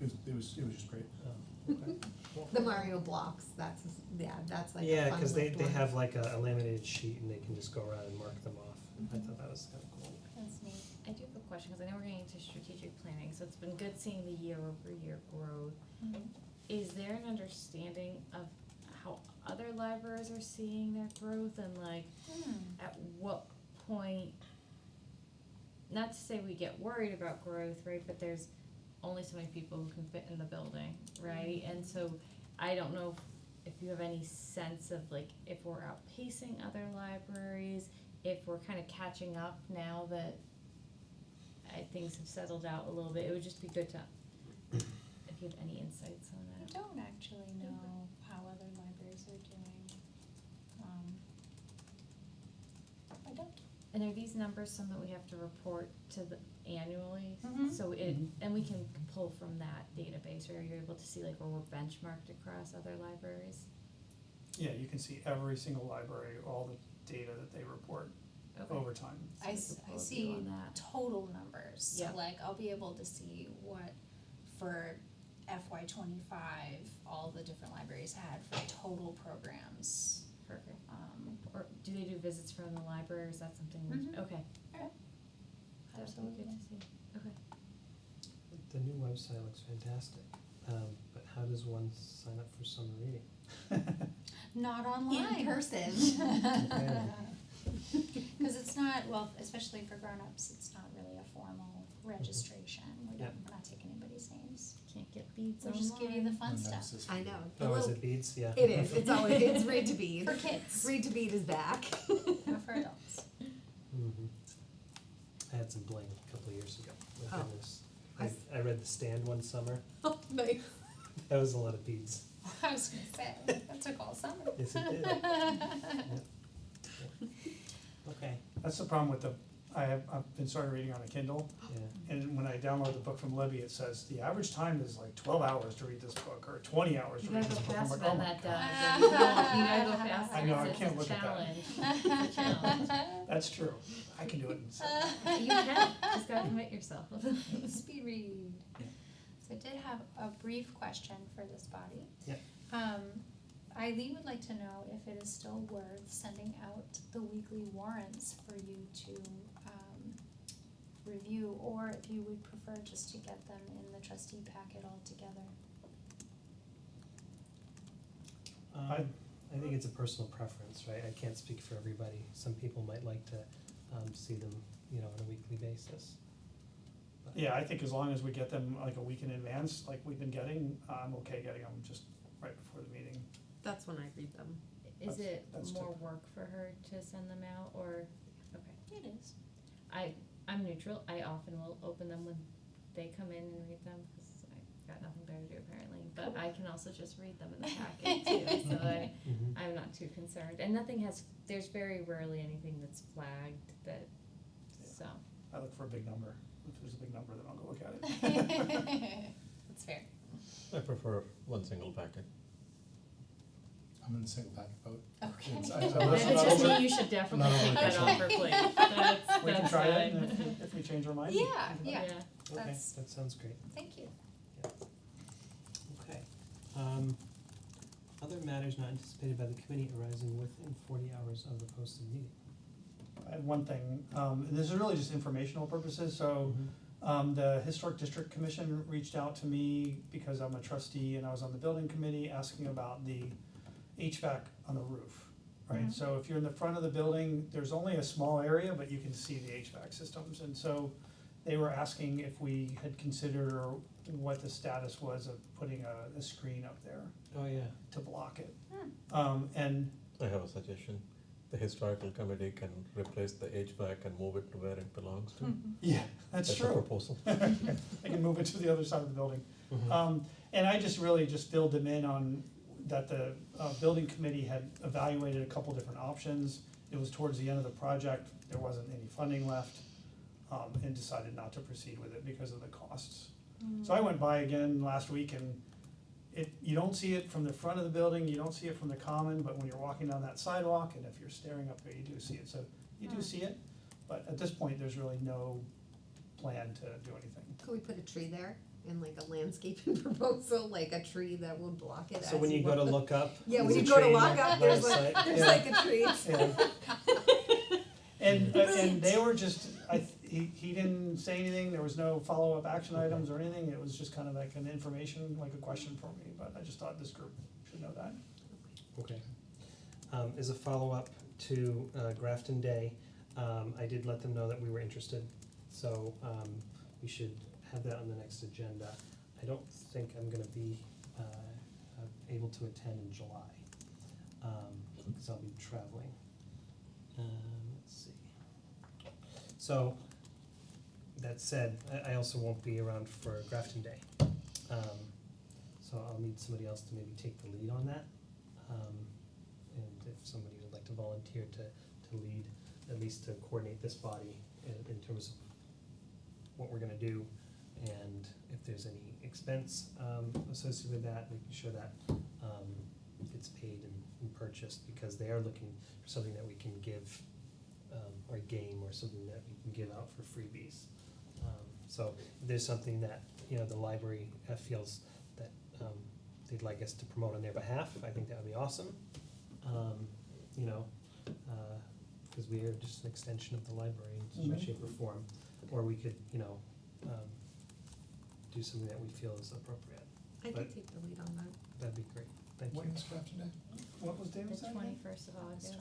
it was just great. Oh, okay. Cool. the Mario blocks, that's, that's like a Yeah, fun cause they lift one. have like a laminated sheet and they can just go around and mark them off. I thought that was kinda cool. That's neat. I do have a question, cause I know we're getting into strategic planning, so it's been good seeing the year-over-year growth. Is there an understanding of how other libraries are seeing their growth and like at what point, not to say we get worried about growth, right, but there's only so many people who can fit in the building, right? And so I don't know if you have any sense of like if we're outpacing other libraries, if we're kind of catching up now that things have settled out a little bit. It would just be good to, if you have any insights on I that. don't actually know how other libraries are doing. I don't. And are these numbers some that we have to report to the annually? Mhm. So and we can pull from that database, or are you able to see like where we're benchmarked across other libraries? Yeah, you can see every single library, all the data that they report Okay. over time. So we can pull a view see on that. total numbers, so Yeah. like I'll be able to see what for FY 25 all the different libraries had for total programs. Perfect. Or do they do visits from the library, or is that something, we- Mhm. okay. Yeah. That would be good to see, okay. The new website looks fantastic, but how does one sign up for summer reading? Not online. In person. Cause it's not, well, especially for grown-ups, it's not really a formal registration, we're Yeah. not taking anybody's names. Can't get beads We'll just give you the online. fun And stuff. nemesis for I you. know. The Oh, is little- it beads? Yeah. It is, it's always, it's read to bead. For kids, Read to bead is back. not for adults. Mhm. I had some bling a couple of years ago, my Oh. goodness. I I, s- I read The Stand one summer, Oh, nice. that was a lot of beads. I was gonna say, that took all summer. Yes, it did. Yeah. Okay, That's the problem with I've been started reading on a Kindle, yeah. and when I download the book from Libby, it says the average time is like 12 hours to read this book, or 20 hours You to read gotta this go book. I'm faster like, oh than my that, God. Doug. You gotta go faster. I know, I It's can't a look at that. challenge. It's a challenge. That's true, I can do it in 7 minutes. You can, just gotta commit yourself. Speed read. Yeah. So I did have a brief question for this body. Yeah. Eileen would like to know if it is still worth sending out the weekly warrants for you to, review, or if you would prefer just to get them in the trustee packet altogether. I think it's a personal preference, right? I can't speak for everybody. Some people might like to, see them, on a weekly basis. But- Yeah, I think as long as we get them like a week in advance, like we've been getting, I'm okay getting them just right before the meeting. That's when I read them. Is it That's more work for her to send them out, or, okay. It is. I'm neutral, I often will open them when they come in and read them, cause I've got nothing better to do apparently, but I can also just read them in the packet too, so Mhm. I'm not too concerned, and there's very rarely anything that's flagged that, so. I look for a big number, if there's a big number, then I'll go look at it. That's fair. I prefer one single packet. I'm in the single packet boat. Okay. It's- I- If I'm it's not just over- me, you should definitely not take over that it. off her plate, that's We can that's try it, fine. and if we change our mind. Yeah, we can do that. yeah, Okay, That's- that sounds great. thank you. Okay. Other matters not anticipated by the committee arising within 40 hours of the posted meeting. I had one thing, and this is really just informational purposes, so Mm-hmm. the Historic District Commission reached out to me because I'm a trustee and I was on the building committee asking about the HVAC on the roof, right? Mhm. So if you're in the front of the building, there's only a small area, but you can see the HVAC systems. And so they were asking if we had considered or what the status was of putting a screen up there Oh, yeah. to block it. Hmm. And I have a suggestion. the historical committee can replace the HVAC and move it to where it belongs to. Yeah, that's a true. proposal. I can move it to the other side of the building. Mhm. And I just really just filled them in on that the building committee had evaluated a couple different options. It was towards the end of the project, there wasn't any funding left, and decided not to proceed with it because of the costs. So I went by again last week and you don't see it from the front of the building, you don't see it from the common, but when you're walking down that sidewalk and if you're staring up there, you do see it. So you do see it, but at this point, there's really no plan to do anything. Could we put a tree there in like a landscaping proposal, like a tree that would block it? So as when you go to walk? look up. Yeah, when there's you a go to tree lock up, there's line like, of sight. there's Yeah. like a tree. Yeah. And they were just, he didn't say anything, there was no follow-up action Okay. items or anything, it was just kind of like an information, like a question for me, but I just thought this group should know that. Okay. As a follow-up to Grafton Day, I did let them know that we were interested, so we should have that on the next agenda. I don't think I'm gonna be able to attend in July, because I'll be traveling. Let's see. So, that said, I also won't be around for Grafton Day. So I'll need somebody else to maybe take the lead on that. And if somebody would like to volunteer to lead, at least to coordinate this body in terms of what we're gonna do, and if there's any expense associated with that, making sure that it's paid and purchased, because they are looking for something that we can give, or a game or something that we can give out for freebies. So if there's something that, you know, the library feels that they'd like us to promote on their behalf, I think that would be awesome. You know, because we are just an extension of the library in some way, Mhm. shape, or form. Or we could, you know, do something that we feel is appropriate. I But- could take the lead on that. That'd be great, thank you. When is Grafton Day? What was The David's name? 21st of August.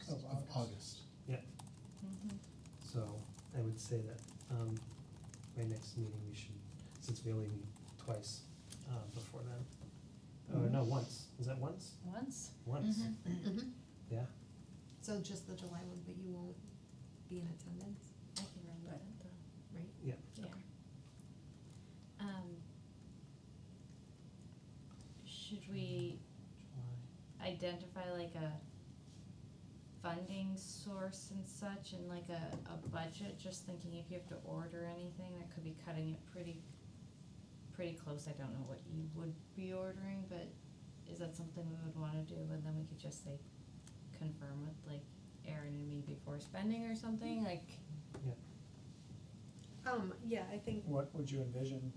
Of August. Mhm. So I would say that my next meeting, we should, since we only meet twice before then. Oh, no, once. Is that once? Once? Once, Mm-hmm. yeah. So just the July one, but you won't be in attendance, I can run with it though. right? Yeah. Yeah. Should we July. identify like a funding source and such, and like a budget, just thinking if you have to order anything, that could be cutting it pretty close. I don't know what you would be ordering, but is that something we would wanna do, and then we could just say confirm with like Erin and me before spending or something, like, Yeah, I think, What would you envision?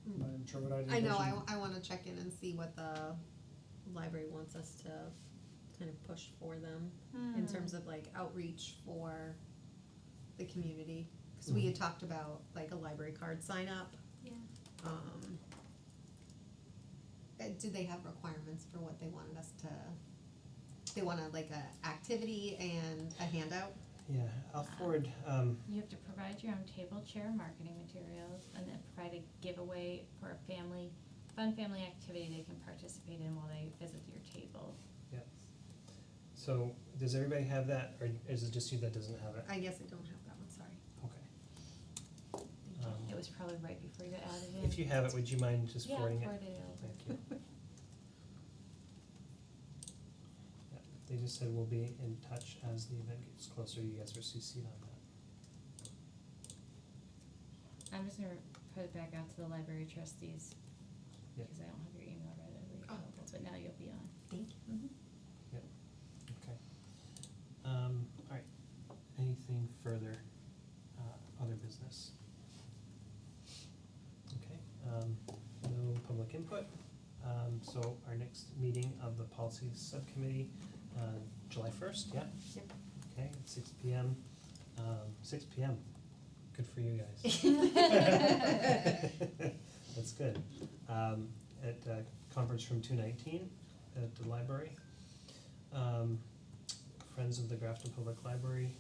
I'm not even sure what I'd I envision. know, I wanna check in and see what the library wants us to kind of push for them in terms of like outreach for the community. Cause we had talked about like a library card sign up. Yeah. Did they have requirements for what they wanted us to, they wanted like a activity and a handout? Yeah, I'll forward, you have to provide your own table, chair, marketing materials, and then provide a giveaway for a fun family activity they can participate in while they visit your table. so does everybody have that, or is it just you that doesn't have it? I guess I don't have that one, sorry. Okay. It was probably right before you added in. If you have it, would you mind just forwarding it? Yeah, forward it over. Thank you. Yeah, they just said we'll be in touch as the event gets closer, you guys are CC'd on that. I'm just gonna put it back out to the library trustees, Yeah. because I don't have your email readily Oh. available, but now you'll be on. Thank you. Okay. Alright, anything further, other business? Okay, no public input, so our next meeting of the policy subcommittee, July 1st, yeah? Yep. Okay, at 6 p.m., 6 p.m., good for you guys. That's good. At conference room 219 at the library. Friends of the Grafton Public Library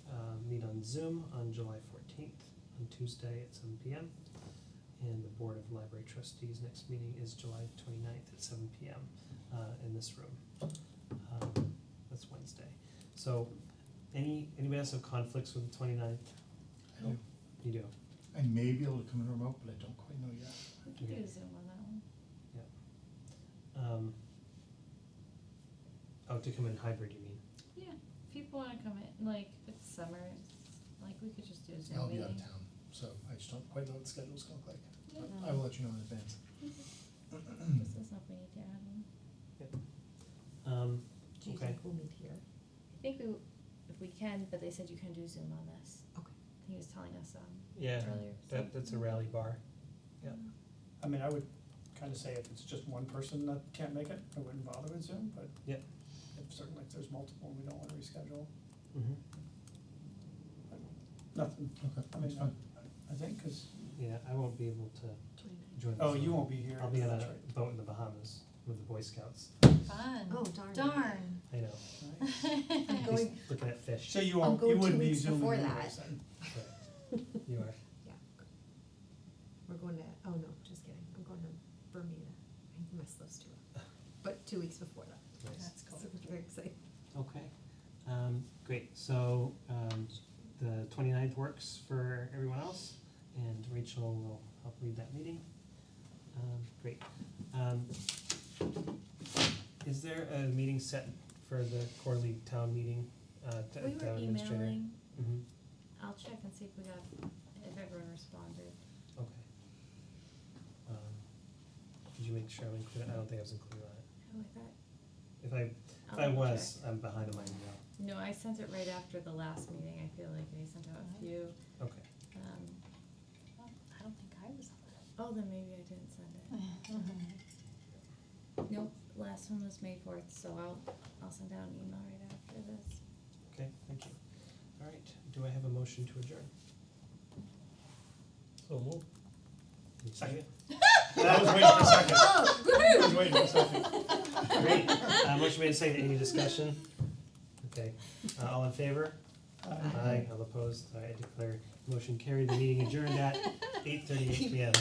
meet on Zoom on July 14th, on Tuesday at 7 p.m. And the Board of Library Trustees' next meeting is July 29th at 7 p.m. In this room. That's Wednesday. So Anybody else have conflicts with the 29th? I don't, You do? I may be able to come in remote, but I don't quite know yet. We could Okay. do Zoom on that one. Oh, to come in hybrid, you mean? Yeah, if people wanna come in, like, it's summer, it's, like, we could just do a Zoom I'll meeting. be out of town, so I just don't quite know what the schedule's gonna look like. Yeah. But I will let you know in advance. This is not we need to add in. Do you Okay. think we'll meet here? I think if we can, but they said you can do Zoom on this. Okay. He was telling us, Yeah, earlier, so. that's a rally bar. Yeah. I mean, I would kinda say if it's just one person that can't make it, I wouldn't bother with Zoom, but Yep. if certainly if there's multiple, we don't wanna reschedule, Mm-hmm. nothing, Okay, I that's mean, fine. I think, cause, Yeah, I won't be able to 29. join. oh, this you one. won't be here. I'll be on that's a right. boat in the Bahamas with the Boy Scouts. Fun. Oh, darn. Darn. I know. Nice. I'm Just going, looking at fish. So you I'll won't, go you 2 wouldn't be weeks zooming before anyways that. then. Right. You are. yeah. We're going to, oh no, just kidding. I'm going to Bermuda. I messed those two up. But 2 weeks before that. Nice. That's cool. So we're very excited. Okay, great, so, the 29th works for everyone else, and Rachel will help lead that meeting. Great. Is there a meeting set for the quarterly town meeting, We town were administrator? emailing, Mm-hmm, I'll check and see if we got, if everyone responded. okay. Did you make sure I'm included? I don't think I was included on it. Oh, I thought, If I I'll double was, I'm behind on my email. no, I sent it right after the last meeting, I feel like I sent out a few, Okay, I don't think I was on oh, then maybe I didn't send it. Nope, last one was May 4th, so I'll send out an email right after this. okay, thank you. All right, do I have a motion to adjourn? So move. Second. I was waiting for a second. I was waiting for a second. Great, motion made, second, any discussion? Okay, all in favor? Aye, all opposed, I declare motion carried, the meeting adjourned at 8:38 PM.